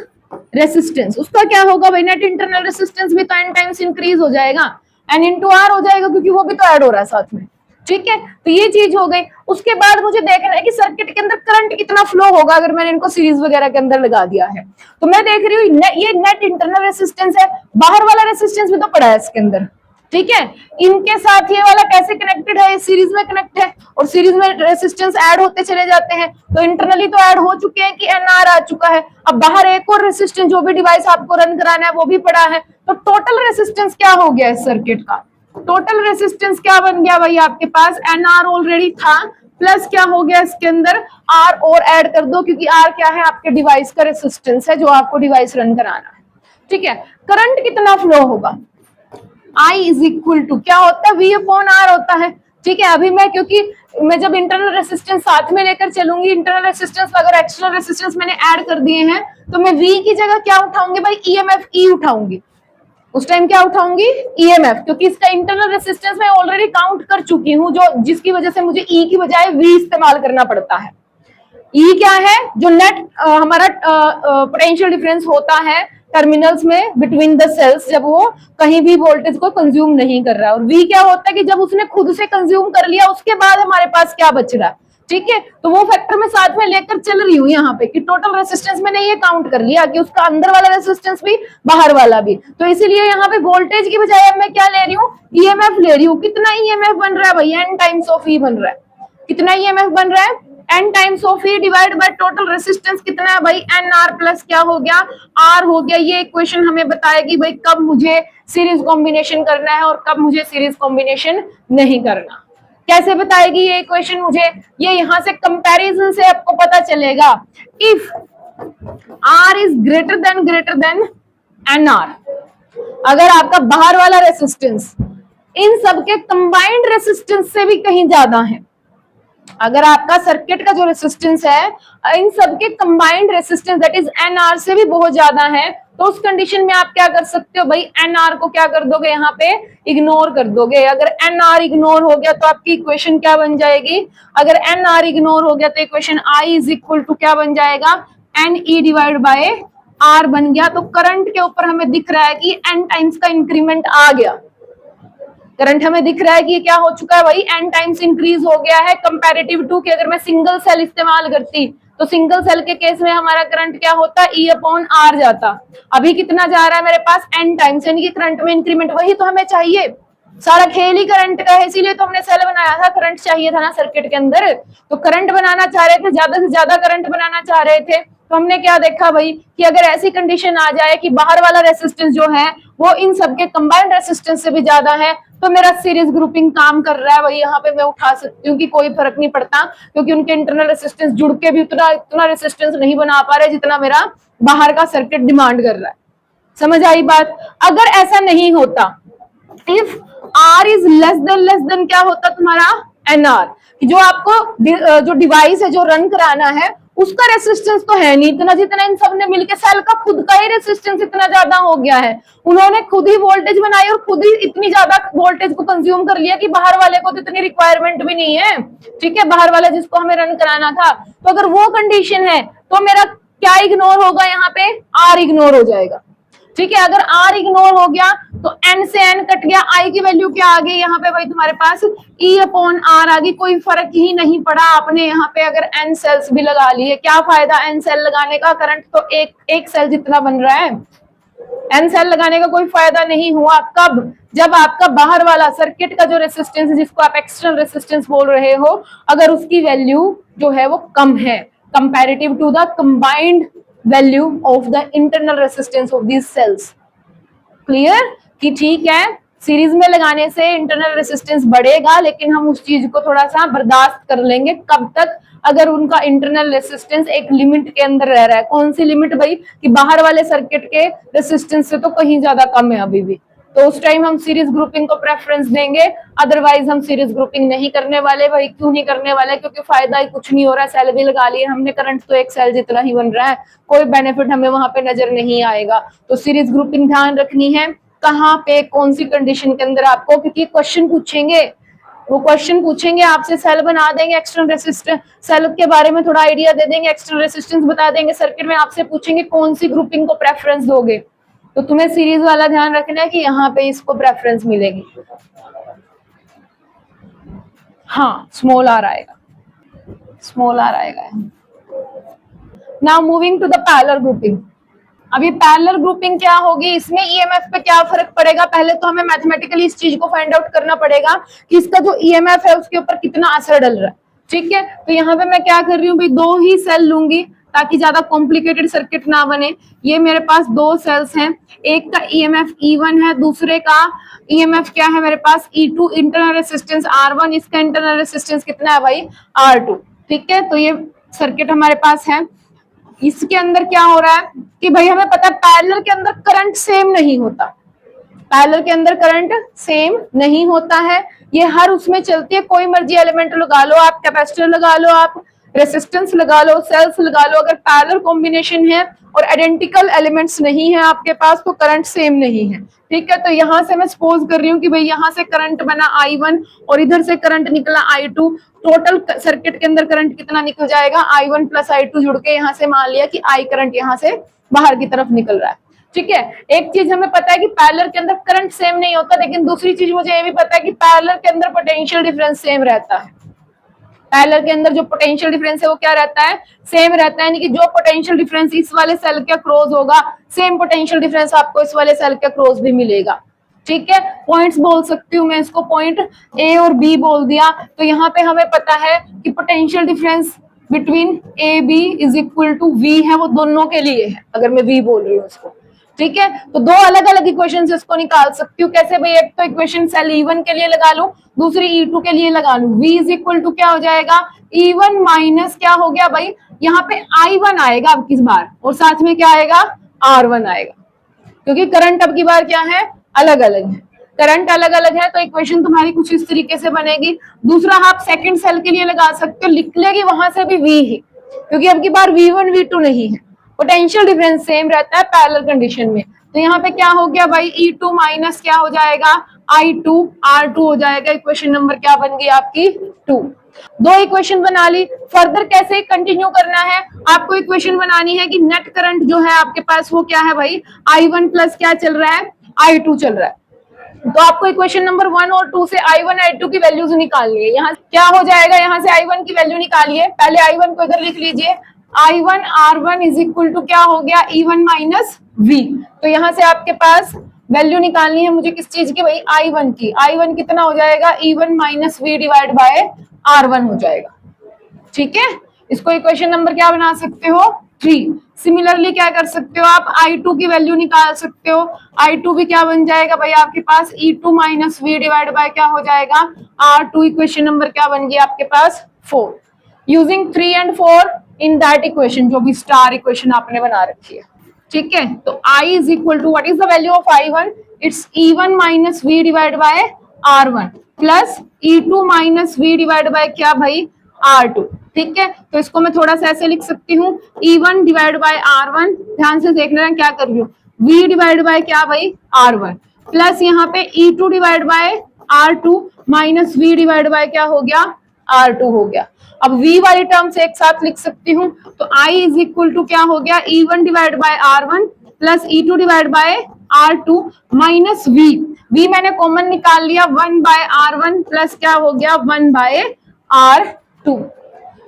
रेसिस्टेंस उसका क्या होगा भाई, नेट इंटरनल रेसिस्टेंस भी तो n टाइम्स इंक्रीज हो जाएगा, n इंटू R हो जाएगा क्योंकि वो भी तो ऐड हो रहा है साथ में, ठीक है, तो ये चीज हो गई। उसके बाद मुझे देखना है कि सर्किट के अंदर करंट कितना फ्लो होगा अगर मैंने इनको सीरीज वगैरह के अंदर लगा दिया है। तो मैं देख रही हूँ ये नेट इंटरनल रेसिस्टेंस है, बाहर वाला रेसिस्टेंस भी तो पड़ा है इसके अंदर, ठीक है। इनके साथ ये वाला कैसे कनेक्टेड है, सीरीज में कनेक्ट है, और सीरीज में रेसिस्टेंस ऐड होते चले जाते हैं, तो इंटरनली तो ऐड हो चुके हैं कि एनआर आ चुका है। अब बाहर एक और रेसिस्टेंस जो भी डिवाइस आपको रन कराना है वो भी पड़ा है, तो टोटल रेसिस्टेंस क्या हो गया इस सर्किट का, टोटल रेसिस्टेंस क्या बन गया भाई आपके पास, एनआर ऑलरेडी था, प्लस क्या हो गया इसके अंदर आर और ऐड कर दो, क्योंकि आर क्या है आपके डिवाइस का रेसिस्टेंस है जो आपको डिवाइस रन कराना है, ठीक है। करंट कितना फ्लो होगा, I इज इक्वल टू क्या होता है, V अपॉन आर होता है, ठीक है। अभी मैं क्योंकि मैं जब इंटरनल रेसिस्टेंस साथ में लेकर चलूंगी, इंटरनल रेसिस्टेंस अगर एक्सटर्नल रेसिस्टेंस मैंने ऐड कर दिए हैं, तो मैं V की जगह क्या उठाऊंगी भाई, EMF E उठाऊंगी, उस टाइम क्या उठाऊंगी, EMF, क्योंकि इसका इंटरनल रेसिस्टेंस मैं ऑलरेडी काउंट कर चुकी हूँ, जो जिसकी वजह से मुझे E की बजाय V इस्तेमाल करना पड़ता है। E क्या है, जो नेट हमारा पोटेंशियल डिफरेंस होता है टर्मिनल्स में बिटवीन द सेल्स, जब वो कहीं भी वोल्टेज को कंज्यूम नहीं कर रहा है, और V क्या होता है कि जब उसने खुद से कंज्यूम कर लिया उसके बाद हमारे पास क्या बच रहा है, ठीक है। तो वो फैक्टर मैं साथ में लेकर चल रही हूँ यहाँ पे कि टोटल रेसिस्टेंस मैंने ये काउंट कर लिया कि उसका अंदर वाला रेसिस्टेंस भी बाहर वाला भी, तो इसीलिए यहाँ पे वोल्टेज की बजाय अब मैं क्या ले रही हूँ, EMF ले रही हूँ। कितना EMF बन रहा है भाई, N टाइम्स ऑफ E बन रहा है, कितना EMF बन रहा है, N times of E divide by total resistance कितना है भाई, NR प्लस क्या हो गया, R हो गया। ये इक्वेशन हमें बताएगी भाई कब मुझे सीरीज कॉम्बिनेशन करना है और कब मुझे सीरीज कॉम्बिनेशन नहीं करना। कैसे बताएगी ये इक्वेशन मुझे, ये यहां से कंपैरिजन से आपको पता चलेगा। If R is greater then NR, अगर आपका बाहर वाला रेसिस्टेंस इन सबके कंबाइंड रेसिस्टेंस से भी कहीं ज्यादा है, अगर आपका सर्किट का जो रेसिस्टेंस है इन सबके combined resistance that is N R से भी बहुत ज्यादा है, तो उस कंडीशन में आप क्या कर सकते हो भाई, एनआर को क्या कर दोगे, यहाँ पे इग्नोर कर दोगे। अगर एनआर इग्नोर हो गया तो आपकी इक्वेशन क्या बन जाएगी, अगर एनआर इग्नोर हो गया तो equation I is equal to क्या बन जाएगा, N E divide by R बन गया। तो करंट के ऊपर हमें दिख रहा है कि एन टाइम्स का इंक्रीमेंट आ गया, करंट हमें दिख रहा है कि ये क्या हो चुका है भाई, एन टाइम्स इंक्रीज हो गया है कंपैरेटिव टू कि अगर मैं सिंगल सेल इस्तेमाल करती, तो सिंगल सेल के केस में हमारा करंट क्या होता, E अपॉन आर जाता। अभी कितना जा रहा है मेरे पास, एन टाइम्स, यानी कि करंट में इंक्रीमेंट, वही तो हमें चाहिए। सारा खेल ही करंट का है, इसीलिए तो हमने सेल बनाया था, करंट चाहिए था ना सर्किट के अंदर, तो करंट बनाना चाह रहे थे, ज्यादा से ज्यादा करंट बनाना चाह रहे थे। तो हमने क्या देखा भाई कि अगर ऐसी कंडीशन आ जाए कि बाहर वाला रेसिस्टेंस जो है वो इन सबके कंबाइंड रेसिस्टेंस से भी ज्यादा है, तो मेरा सीरीज ग्रुपिंग काम कर रहा है भाई, यहाँ पे मैं उठा सकती हूँ कि कोई फर्क नहीं पड़ता, क्योंकि उनके इंटरनल रेसिस्टेंस जुड़ के भी उतना रेसिस्टेंस नहीं बना पा रहे जितना मेरा बाहर का सर्किट डिमांड कर रहा है। समझ आई बात। अगर ऐसा नहीं होता, if R is less than क्या होता तुम्हारा, एनआर, जो आपको जो डिवाइस है जो रन कराना है उसका रेसिस्टेंस तो है नहीं इतना जितना इन सब ने मिलकर, सेल का खुद का ही रेसिस्टेंस इतना ज्यादा हो गया है, उन्होंने खुद ही वोल्टेज बनाई और खुद ही इतनी ज्यादा वोल्टेज को कंज्यूम कर लिया कि बाहर वाले को तो इतनी रिक्वायरमेंट भी नहीं है, ठीक है, बाहर वाला जिसको हमें रन कराना था। तो अगर वो कंडीशन है तो मेरा क्या इग्नोर होगा, यहाँ पे आर इग्नोर हो जाएगा, ठीक है। अगर आर इग्नोर हो गया तो एन से एन कट गया, आई की वैल्यू क्या आ गई यहाँ पे भाई तुम्हारे पास, ई अपॉन आर आ गई, कोई फर्क ही नहीं पड़ा। आपने यहाँ पे अगर एन सेल्स भी लगा लिए, क्या फायदा एन सेल लगाने का, करंट तो एक सेल जितना बन रहा है, एन सेल लगाने का कोई फायदा नहीं हुआ। कब, जब आपका बाहर वाला सर्किट का जो रेसिस्टेंस है जिसको आप एक्सटर्नल रेसिस्टेंस बोल रहे हो, अगर उसकी वैल्यू जो है वो कम है comparative to the combined value of the internal resistance of these cells. Clear कि ठीक है, सीरीज में लगाने से इंटरनल रेसिस्टेंस बढ़ेगा, लेकिन हम उस चीज को थोड़ा सा बर्दाश्त कर लेंगे, कब तक, अगर उनका इंटरनल रेसिस्टेंस एक लिमिट के अंदर रह रहा है। कौन सी लिमिट भाई, कि बाहर वाले सर्किट के रेसिस्टेंस से तो कहीं ज्यादा कम है अभी भी, तो उस टाइम हम सीरीज ग्रुपिंग को प्रेफरेंस देंगे, अदरवाइज हम सीरीज ग्रुपिंग नहीं करने वाले। भाई क्यों नहीं करने वाले, क्योंकि फायदा ही कुछ नहीं हो रहा है, सेल भी लगा लिए हमने, करंट तो एक सेल जितना ही बन रहा है, कोई बेनिफिट हमें वहां पे नजर नहीं आएगा। तो सीरीज ग्रुपिंग ध्यान रखनी है, कहाँ पे कौन सी कंडीशन के अंदर आपको, क्योंकि क्वेश्चन पूछेंगे, वो क्वेश्चन पूछेंगे आपसे, सेल बना देंगे, एक्सटर्नल रेसिस्टेंस सेल के बारे में थोड़ा आइडिया दे देंगे, एक्सटर्नल रेसिस्टेंस बता देंगे, सर्किट में आपसे पूछेंगे कौन सी ग्रुपिंग को प्रेफरेंस दोगे, तो तुम्हें सीरीज वाला ध्यान रखना है कि यहाँ पे इसको प्रेफरेंस मिलेगी। हाँ स्मॉल आर आएगा, स्मॉल आर आएगा। Now moving to the parallel grouping. अब ये पैरेलल ग्रुपिंग क्या होगी, इसमें ईएमएफ पे क्या फर्क पड़ेगा, पहले तो हमें मैथमेटिकली इस चीज को फाइंड आउट करना पड़ेगा कि इसका जो ईएमएफ है उसके ऊपर कितना असर डल रहा है। ठीक है, तो यहाँ पे मैं क्या कर रही हूँ भाई, दो ही सेल लूंगी ताकि ज्यादा कॉम्प्लिकेटेड सर्किट ना बने। ये मेरे पास दो सेल्स हैं, एक का ईएमएफ E1 है, दूसरे का ईएमएफ क्या है मेरे पास E2, इंटरनल रेसिस्टेंस R1, इसका इंटरनल रेसिस्टेंस कितना है भाई R2। ठीक है, तो ये सर्किट हमारे पास है। इसके अंदर क्या हो रहा है कि भाई हमें पता है पैरेलल के अंदर करंट सेम नहीं होता, पैरेलल के अंदर करंट सेम नहीं होता है, ये हर उसमें चलती है, कोई मर्जी एलिमेंट लगा लो आप, कैपेसिटर लगा लो आप, रेसिस्टेंस लगा लो, सेल्स लगा लो, अगर पैरेलल कॉम्बिनेशन है और आइडेंटिकल एलिमेंट्स नहीं है आपके पास तो करंट सेम नहीं है। ठीक है, तो यहां से मैं सपोज कर रही हूँ कि भाई यहां से करंट बना I1 और इधर से करंट निकला I2, टोटल सर्किट के अंदर करंट कितना निकल जाएगा, I1 प्लस I2 जुड़ के यहाँ से मान लिया कि I करंट यहाँ से बाहर की तरफ निकल रहा है। ठीक है, एक चीज हमें पता है कि पैरेलल के अंदर करंट सेम नहीं होता, लेकिन दूसरी चीज मुझे ये भी पता है कि पैरेलल के अंदर पोटेंशियल डिफरेंस सेम रहता है। पैरेलल के अंदर जो पोटेंशियल डिफरेंस है वो क्या रहता है, सेम रहता है, यानी कि जो पोटेंशियल डिफरेंस इस वाले सेल के क्रॉस होगा सेम पोटेंशियल डिफरेंस आपको इस वाले सेल के क्रॉस भी मिलेगा। ठीक है, पॉइंट्स बोल सकती हूँ मैं इसको, पॉइंट ए और बी बोल दिया, तो यहाँ पे हमें पता है कि potential difference between A B is equal to V है, वो दोनों के लिए है अगर मैं वी बोल रही हूँ उसको। ठीक है, तो दो अलग अलग इक्वेशन इसको निकाल सकती हूँ, कैसे भाई, एक तो इक्वेशन सेल E1 के लिए लगा लूं, दूसरी E2 के लिए लगा लूं। V इज इक्वल टू क्या हो जाएगा, E1 माइनस क्या हो गया भाई, यहाँ पे I1 आएगा अब किस बार, और साथ में क्या आएगा R1 आएगा, क्योंकि करंट अब की बार क्या है, अलग अलग है, करंट अलग अलग है, तो इक्वेशन तुम्हारी कुछ इस तरीके से बनेगी। दूसरा आप सेकंड सेल के लिए लगा सकते हो, लिख लेगी वहां से भी V ही, क्योंकि अब की बार V1 V2 नहीं है, पोटेंशियल डिफरेंस सेम रहता है पैरेलल कंडीशन में। तो यहाँ पे क्या हो गया भाई, E2 माइनस क्या हो जाएगा I2 R2 हो जाएगा, इक्वेशन नंबर क्या बन गई आपकी 2। दो इक्वेशन बना ली, फर्दर कैसे कंटिन्यू करना है, आपको इक्वेशन बनानी है कि नेट करंट जो है आपके पास वो क्या है भाई, I1 प्लस क्या चल रहा है, I2 चल रहा है। तो आपको इक्वेशन नंबर 1 और 2 से I1 I2 की वैल्यूज निकालनी है। यहाँ क्या हो जाएगा, यहाँ से I1 की वैल्यू निकालिए, पहले I1 को इधर लिख लीजिए, I1 R1 is equal to क्या हो गया, E1 माइनस V। तो यहाँ से आपके पास वैल्यू निकालनी है मुझे किस चीज की भाई, I1 की। I1 कितना हो जाएगा, E1 minus V divide by R1 हो जाएगा। ठीक है, इसको इक्वेशन नंबर क्या बना सकते हो, 3। सिमिलरली क्या कर सकते हो आप, I2 की वैल्यू निकाल सकते हो, I2 भी क्या बन जाएगा भाई आपके पास, E2 minus V divide by क्या हो जाएगा R2, इक्वेशन नंबर क्या बन गया आपके पास 4। Using 3 and 4 in that equation, जो भी स्टार इक्वेशन आपने बना रखी है। ठीक है, तो I is equal to what is the value of I1, it's E1 minus V divide by R1 plus E2 minus V divide by क्या भाई R2। ठीक है, तो इसको मैं थोड़ा सा ऐसे लिख सकती हूँ, E1 डिवाइड बाय R1, ध्यान से देख लेना क्या कर रही हूँ, V डिवाइड बाय क्या भाई R1 प्लस यहाँ पे E2 divide by R2 minus V divide by क्या हो गया R2 हो गया। अब V वाली टर्म से एक साथ लिख सकती हूँ, तो I इज इक्वल टू क्या हो गया, E1 divide by R1 plus E2 divide by R2 minus V मैंने कॉमन निकाल लिया, 1 बाय R1 प्लस क्या हो गया 1 बाय R2।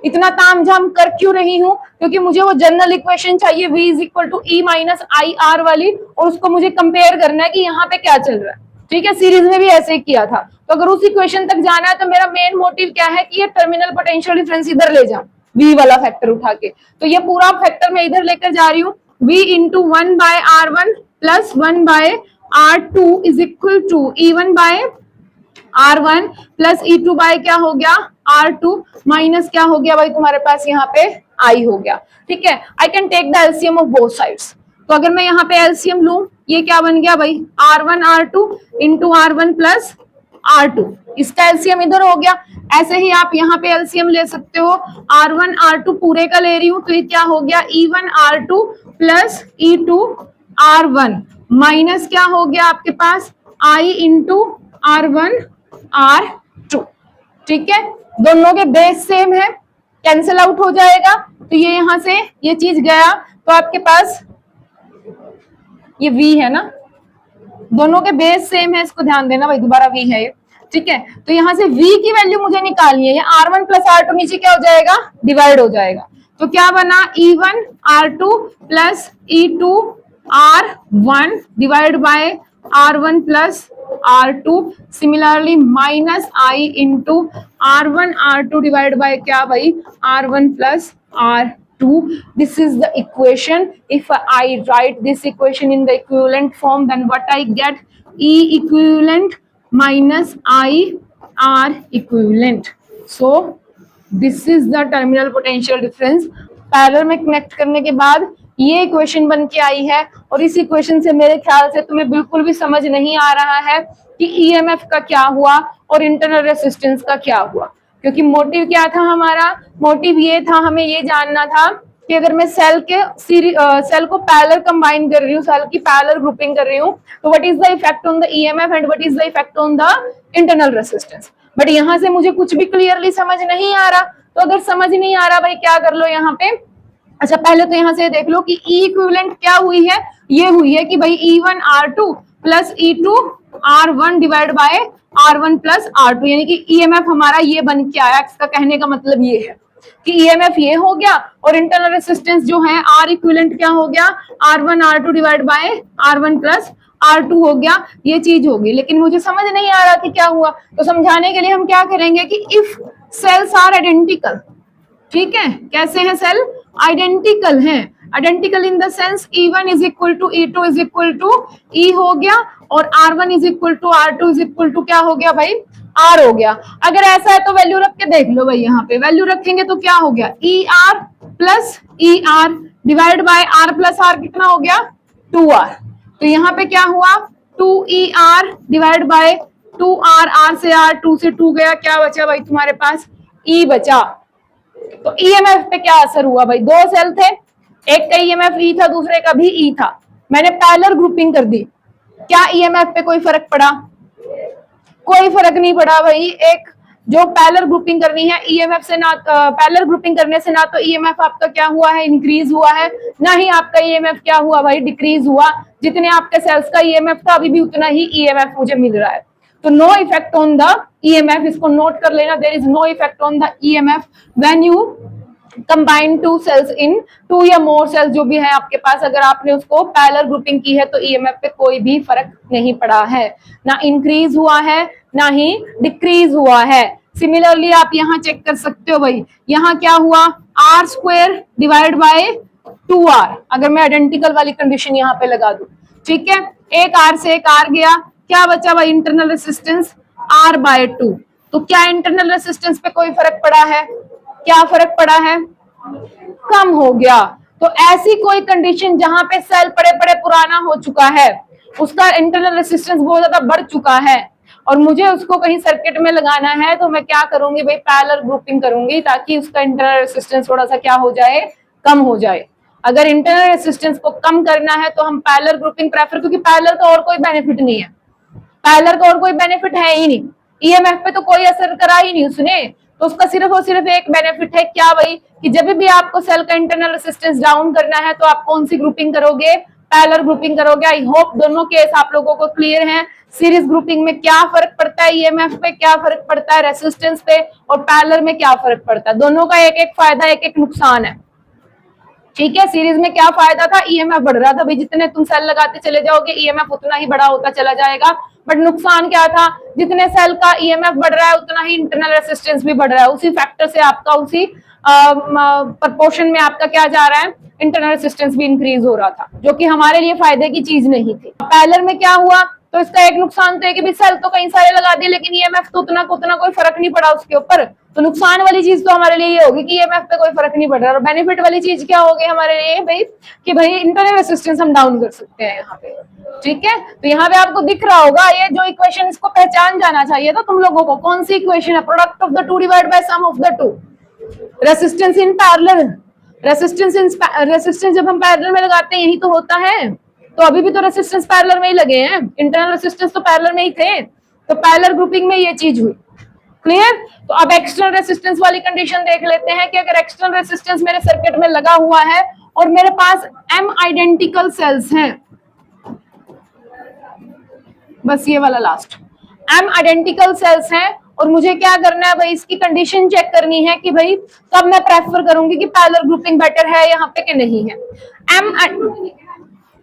इतना तामझाम कर क्यों रही हूँ, क्योंकि मुझे वो जनरल इक्वेशन चाहिए V is equal to E minus I R वाली, और उसको मुझे कंपेयर करना है कि यहाँ पे क्या चल रहा है। ठीक है, सीरीज में भी ऐसे ही किया था, तो अगर उस इक्वेशन तक जाना है तो मेरा मेन मोटिव क्या है कि ये टर्मिनल पोटेंशियल डिफरेंस इधर ले जाऊं, V वाला फैक्टर उठा के, तो ये पूरा फैक्टर मैं इधर लेकर जा रही हूँ, V into 1 by R1 plus 1 by R2 is equal to E1 by R1 plus E2 by क्या हो गया R2 माइनस क्या हो गया भाई तुम्हारे पास यहाँ पे I हो गया। ठीक है, I can take the LCM of both sides, तो अगर मैं यहाँ पे एलसीएम लूं, ये क्या बन गया भाई R1 R2 into R1 plus R2, इसका एलसीएम इधर हो गया। ऐसे ही आप यहाँ पे एलसीएम ले सकते हो, R1 R2 पूरे का ले रही हूँ, तो ये क्या हो गया E1 R2 plus E2 R1 minus क्या हो गया आपके पास I इंटू R1 R2। ठीक है, दोनों के बेस सेम है, कैंसिल आउट हो जाएगा, तो ये यहां से ये चीज गया, तो आपके पास ये V है ना, दोनों के बेस सेम है, इसको ध्यान देना भाई, दोबारा V है ये, ठीक है, तो यहां से V की वैल्यू मुझे निकालनी है, R1 प्लस R2 नीचे क्या हो जाएगा, डिवाइड हो जाएगा। तो क्या बना, E1 R2 plus E2 R1 divide by R1 plus R2, similarly minus I into R1 R2 divide by क्या भाई, R1 plus R2. This is the equation. If I write this equation in the equivalent form, then what I get, E equivalent minus I R equivalent. So this is the terminal potential difference. Parallel में connect करने के बाद ये equation बन के आई है, और इस इक्वेशन से मेरे ख्याल से तुम्हें बिल्कुल भी समझ नहीं आ रहा है कि ईएमएफ का क्या हुआ और इंटरनल रेसिस्टेंस का क्या हुआ, क्योंकि मोटिव क्या था हमारा, मोटिव ये था, हमें ये जानना था कि अगर मैं सेल को पैरेलल कंबाइन कर रही हूँ, सेल की पैरेलल ग्रुपिंग कर रही हूँ, तो what is the effect on the EMF and what is the effect on the internal resistance. But यहाँ से मुझे कुछ भी क्लियरली समझ नहीं आ रहा। तो अगर समझ नहीं आ रहा भाई, क्या कर लो यहाँ पे, अच्छा पहले तो यहाँ से देख लो कि E इक्विवेलेंट क्या हुई है, ये हुई है कि भाई E1 R2 plus E2 R1 divide by R1 plus R2, यानी कि ईएमएफ हमारा ये बन के आया। इसका कहने का मतलब ये है कि ईएमएफ ये हो गया और इंटरनल रेसिस्टेंस जो है R इक्विवेलेंट क्या हो गया, R1 R2 divide by R1 plus R2 हो गया, ये चीज होगी। लेकिन मुझे समझ नहीं आ रहा कि क्या हुआ, तो समझाने के लिए हम क्या करेंगे कि इफ सेल्स आर आइडेंटिकल, ठीक है, कैसे हैं सेल, आइडेंटिकल हैं, identical in the sense E1 is equal to E2 is equal to E हो गया, और R1 is equal to R2 is equal to क्या हो गया भाई, R हो गया। अगर ऐसा है तो वैल्यू रख के देख लो भाई, यहाँ पे वैल्यू रखेंगे तो क्या हो गया, ER plus ER divide by R plus R कितना हो गया, 2R। तो यहाँ पे क्या हुआ, 2ER divide by 2R, R से R, 2 से 2 गया, क्या बचा भाई तुम्हारे पास, E बचा। तो ईएमएफ पे क्या असर हुआ भाई, दो सेल थे, एक का ईएमएफ ई था, दूसरे का भी ई था, मैंने पैरेलल ग्रुपिंग कर दी, क्या ईएमएफ पे कोई फर्क पड़ा, कोई फर्क नहीं पड़ा भाई। एक जो पैरेलल ग्रुपिंग करनी है ईएमएफ से, ना पैरेलल ग्रुपिंग करने से ना तो ईएमएफ आपका क्या हुआ है, इंक्रीज हुआ है, ना ही आपका ईएमएफ क्या हुआ भाई, डिक्रीज हुआ। जितने आपके सेल्स का ईएमएफ था अभी भी उतना ही ईएमएफ मुझे मिल रहा है। तो no effect on the EMF, इसको नोट कर लेना, there is no effect on the EMF when you combine two cells in two या मोर सेल्स जो भी है आपके पास, अगर आपने उसको पैरेलल ग्रुपिंग की है तो ईएमएफ पे कोई भी फर्क नहीं पड़ा है, ना इंक्रीज हुआ है ना ही डिक्रीज हुआ है। सिमिलरली आप यहाँ चेक कर सकते हो भाई, यहाँ क्या हुआ, are square divide by 2R, अगर मैं आइडेंटिकल वाली कंडीशन यहाँ पे लगा दूं, ठीक है, एक आर से एक आर गया, क्या बचा भाई, इंटरनल रेसिस्टेंस R बाय 2। तो क्या इंटरनल रेसिस्टेंस पे कोई फर्क पड़ा है, क्या फर्क पड़ा है, कम हो गया। तो ऐसी कोई कंडीशन जहां पे सेल पड़े पड़े पुराना हो चुका है, उसका इंटरनल रेसिस्टेंस बहुत ज्यादा बढ़ चुका है और मुझे उसको कहीं सर्किट में लगाना है, तो मैं क्या करूंगी भाई, पैरेलल ग्रुपिंग करूंगी ताकि उसका इंटरनल रेसिस्टेंस थोड़ा सा क्या हो जाए, कम हो जाए। अगर इंटरनल रेसिस्टेंस को कम करना है तो हम पैरेलल ग्रुपिंग प्रेफर, क्योंकि पैरेलल का और कोई बेनिफिट नहीं है, पैरेलल का और कोई बेनिफिट है ही नहीं, ईएमएफ पे तो कोई असर करा ही नहीं उसने, तो उसका सिर्फ और सिर्फ एक बेनिफिट है, क्या भाई, कि जब भी आपको सेल का इंटरनल रेसिस्टेंस डाउन करना है तो आप कौन सी ग्रुपिंग करोगे, पैरेलल ग्रुपिंग करोगे। आई होप दोनों केस आप लोगों को क्लियर है। सीरीज ग्रुपिंग में क्या फर्क पड़ता है, ईएमएफ पे क्या फर्क पड़ता है, रेसिस्टेंस पे, और पैरेलल में क्या फर्क पड़ता है, दोनों का एक एक फायदा एक एक नुकसान है, ठीक है। सीरीज में क्या फायदा था, ईएमएफ बढ़ रहा था भाई, जितने तुम सेल लगाते चले जाओगे ईएमएफ उतना ही बड़ा होता चला जाएगा। बट नुकसान क्या था, जितने सेल का ईएमएफ बढ़ रहा है उतना ही इंटरनल रेसिस्टेंस भी बढ़ रहा है, उसी फैक्टर से आपका उसी प्रपोर्शन में आपका क्या जा रहा है, इंटरनल रेसिस्टेंस भी इंक्रीज हो रहा था, जो कि हमारे लिए फायदे की चीज नहीं थी। पैरेलल में क्या हुआ, तो इसका एक नुकसान तो है कि सेल तो कई सारे लगा दिए लेकिन ईएमएफ तो उतना कोई फर्क नहीं पड़ा उसके ऊपर। तो नुकसान वाली चीज तो हमारे लिए ये होगी कि ईएमएफ पे कोई फर्क नहीं पड़ रहा, और बेनिफिट वाली चीज क्या होगी हमारे लिए भाई, कि भाई इंटरनल रेसिस्टेंस हम डाउन कर सकते हैं यहाँ पे, ठीक है। तो यहाँ पे आपको दिख रहा होगा ये जो इक्वेशन, इसको पहचान जाना चाहिए था तुम लोगों को, कौन सी इक्वेशन है, product of the two divide by sum of the two, resistance in parallel. Resistance जब हम पैरेलल में लगाते हैं यही तो होता है, तो अभी भी तो रेसिस्टेंस पैरेलल में ही लगे हैं, इंटरनल रेसिस्टेंस तो पैरेलल में ही थे, तो पैरेलल ग्रुपिंग में ये चीज हुई, क्लियर। तो अब एक्सटर्नल रेसिस्टेंस वाली कंडीशन देख लेते हैं कि अगर एक्सटर्नल रेसिस्टेंस मेरे सर्किट में लगा हुआ है और मेरे पास m आइडेंटिकल सेल्स हैं, बस ये वाला लास्ट, एम आइडेंटिकल सेल्स हैं और मुझे क्या करना है भाई, इसकी कंडीशन चेक करनी है कि भाई तब मैं प्रेफर करूंगी कि पैरेलल ग्रुपिंग बेटर है यहाँ पे कि नहीं है। एम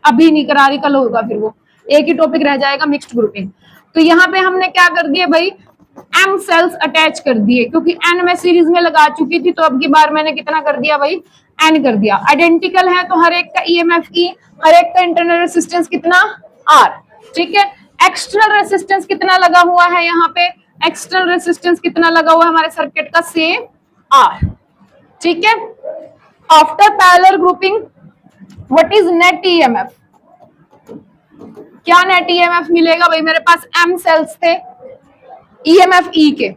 अभी नहीं करा रही, कल होगा, फिर वो एक ही टॉपिक रह जाएगा, मिक्स्ड ग्रुपिंग। तो यहाँ पे हमने क्या कर दिया भाई, एम सेल्स अटैच कर दिए, क्योंकि एन मैं सीरीज में लगा चुकी थी, तो अब की बार मैंने कितना कर दिया भाई, एन कर दिया। आइडेंटिकल है तो हर एक का ईएमएफ ई, हर एक का इंटरनल रेसिस्टेंस कितना, आर, ठीक है। एक्सटर्नल रेसिस्टेंस कितना लगा हुआ है यहाँ पे, एक्सटर्नल रेसिस्टेंस कितना लगा हुआ है हमारे सर्किट का, सेम आर, ठीक है। After parallel grouping what is net EMF, क्या नेट ईएमएफ मिलेगा भाई, मेरे पास एम सेल्स थे, ईएमएफ ई के,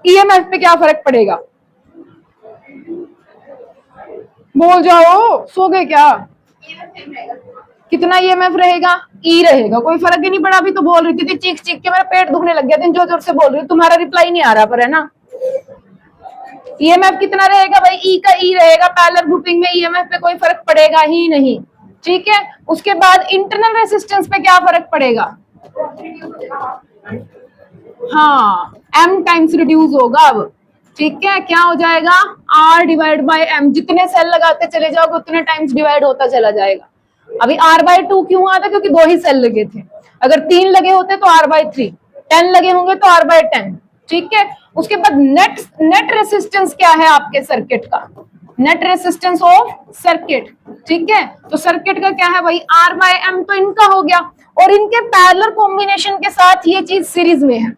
ईएमएफ पे क्या फर्क पड़ेगा, बोल जाओ, सो गए क्या, कितना ईएमएफ रहेगा, ई रहेगा, कोई फर्क ही नहीं पड़ा। अभी तो बोल रही थी चीख चीख के मेरा पेट दुखने लग गया था, जोर जोर से बोल रही हूँ, तुम्हारा रिप्लाई नहीं आ रहा पर, है ना। ईएमएफ कितना रहेगा भाई, ई का ई रहेगा, पैरेलल ग्रुपिंग में ईएमएफ पे कोई फर्क पड़ेगा ही नहीं, ठीक है। उसके बाद इंटरनल रेसिस्टेंस पे क्या फर्क पड़ेगा, हाँ, एम टाइम्स रिड्यूस होगा अब, ठीक है। क्या हो जाएगा, आर डिवाइड बाय एम, जितने सेल लगाते चले जाओगे उतने टाइम्स डिवाइड होता चला जाएगा। अभी आर बाय 2 क्यों आता, क्योंकि 2 ही सेल लगे थे, अगर 3 लगे होते तो आर बाय 3, 10 लगे होंगे तो आर बाय 10, ठीक है। उसके बाद नेट रेसिस्टेंस क्या है आपके सर्किट का, नेट रेसिस्टेंस ऑफ सर्किट, ठीक है। तो सर्किट का क्या है भाई, आर बाय एम, तो इनका हो गया, और इनके पैरेलल कॉम्बिनेशन के साथ ये चीज सीरीज में है।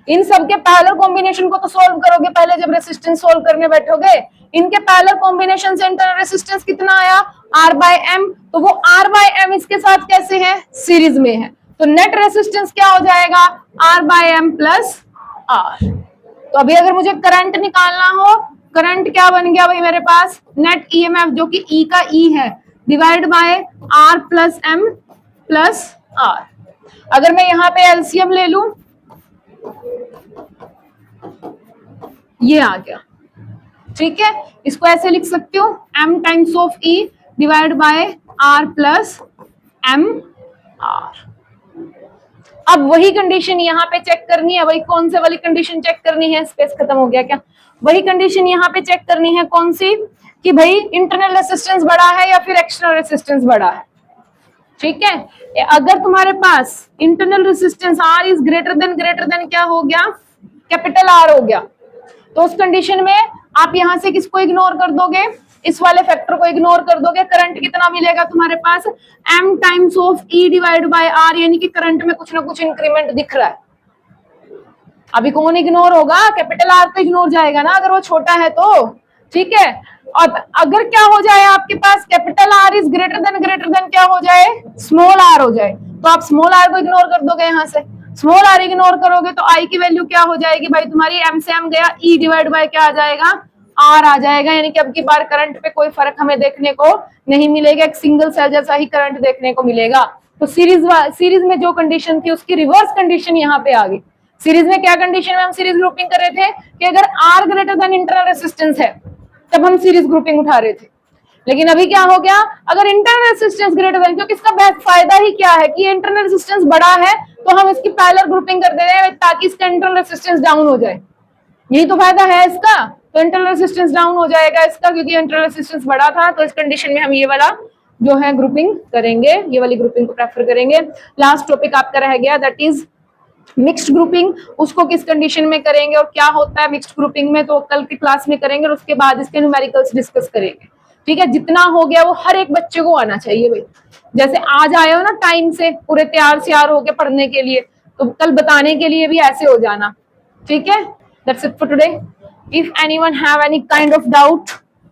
इन सब के पैरेलल कॉम्बिनेशन को तो सॉल्व करोगे पहले जब रेसिस्टेंस सॉल्व करने बैठोगे, इनके पैरेलल कॉम्बिनेशन से इंटरनल रेसिस्टेंस कितना आया, आर बाय एम, तो वो आर बाय एम इसके साथ कैसे है, सीरीज में है, तो नेट रेसिस्टेंस क्या हो जाएगा, R by m plus R. तो अभी अगर मुझे करंट निकालना हो, करंट क्या बन गया भाई मेरे पास, नेट ईएमएफ जो कि ई का ई है, divide by R plus m plus R. अगर मैं यहाँ पे एलसीएम ले लूं, ये आ गया, ठीक है। इसको ऐसे लिख सकते हो, m times of E divide by R plus m R. अब वही कंडीशन यहाँ पे चेक करनी है, वही कौन से वाली कंडीशन चेक करनी है, स्पेस खत्म हो गया क्या, वही कंडीशन यहाँ पे चेक करनी है, कौन सी, कि भाई इंटरनल रेसिस्टेंस बड़ा है या फिर एक्सटर्नल रेसिस्टेंस बड़ा है, ठीक है। अगर तुम्हारे पास internal resistance R is greater than क्या हो गया, कैपिटल R हो गया, तो उस कंडीशन में आप यहां से किसको इग्नोर कर दोगे, इस वाले फैक्टर को इग्नोर कर दोगे, करंट कितना मिलेगा तुम्हारे पास, m times of E divide by R, यानी कि करंट में कुछ ना कुछ इंक्रीमेंट दिख रहा है। अभी कौन इग्नोर होगा, कैपिटल R तो इग्नोर जाएगा ना अगर वो छोटा है तो, ठीक है। और अगर क्या हो जाए आपके पास, capital R is greater than क्या हो जाए, स्मॉल r हो जाए, तो आप स्मॉल r को इग्नोर कर दोगे, यहां से स्मॉल r इग्नोर करोगे तो I की वैल्यू क्या हो जाएगी भाई तुम्हारी, m से m गया, E डिवाइड बाय क्या आ जाएगा, R आ जाएगा, यानी कि अब की बार करंट पे कोई फर्क हमें देखने को नहीं मिलेगा, एक सिंगल सेल जैसा ही करंट देखने को मिलेगा। तो सीरीज में जो कंडीशन थी उसकी रिवर्स कंडीशन यहाँ पे आ गई। सीरीज में क्या कंडीशन में हम सीरीज ग्रुपिंग कर रहे थे कि अगर R greater than internal resistance है तब हम सीरीज ग्रुपिंग उठा रहे थे, लेकिन अभी क्या हो गया, अगर इंटरनल रेसिस्टेंस ग्रेटर देन, क्योंकि इसका बेस्ट फायदा ही क्या है कि इंटरनल रेसिस्टेंस बड़ा है तो हम इसकी पैरेलल ग्रुपिंग कर दे रहे हैं ताकि इसका इंटरनल रेसिस्टेंस डाउन हो जाए, यही तो फायदा है इसका। तो इंटरनल रेसिस्टेंस डाउन हो जाएगा इसका, क्योंकि इंटरनल रेसिस्टेंस बड़ा था, तो इस कंडीशन में हम ये वाला जो है ग्रुपिंग करेंगे, ये वाली ग्रुपिंग को प्रेफर करेंगे। लास्ट टॉपिक आपका रह गया, दैट इज मिक्स्ड ग्रुपिंग, उसको किस कंडीशन में करेंगे और क्या होता है मिक्स्ड ग्रुपिंग में, तो कल की क्लास में करेंगे और उसके बाद इसके न्यूमेरिकल्स डिस्कस करेंगे, ठीक है। जितना हो गया वो हर एक बच्चे को आना चाहिए भाई, जैसे आज आए हो ना टाइम से पूरे तैयार श्यार होके पढ़ने के लिए, तो कल बताने के लिए भी ऐसे हो जाना, ठीक है। That's it for today. If anyone have any kind of doubt,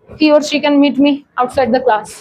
he or she can meet me outside the class.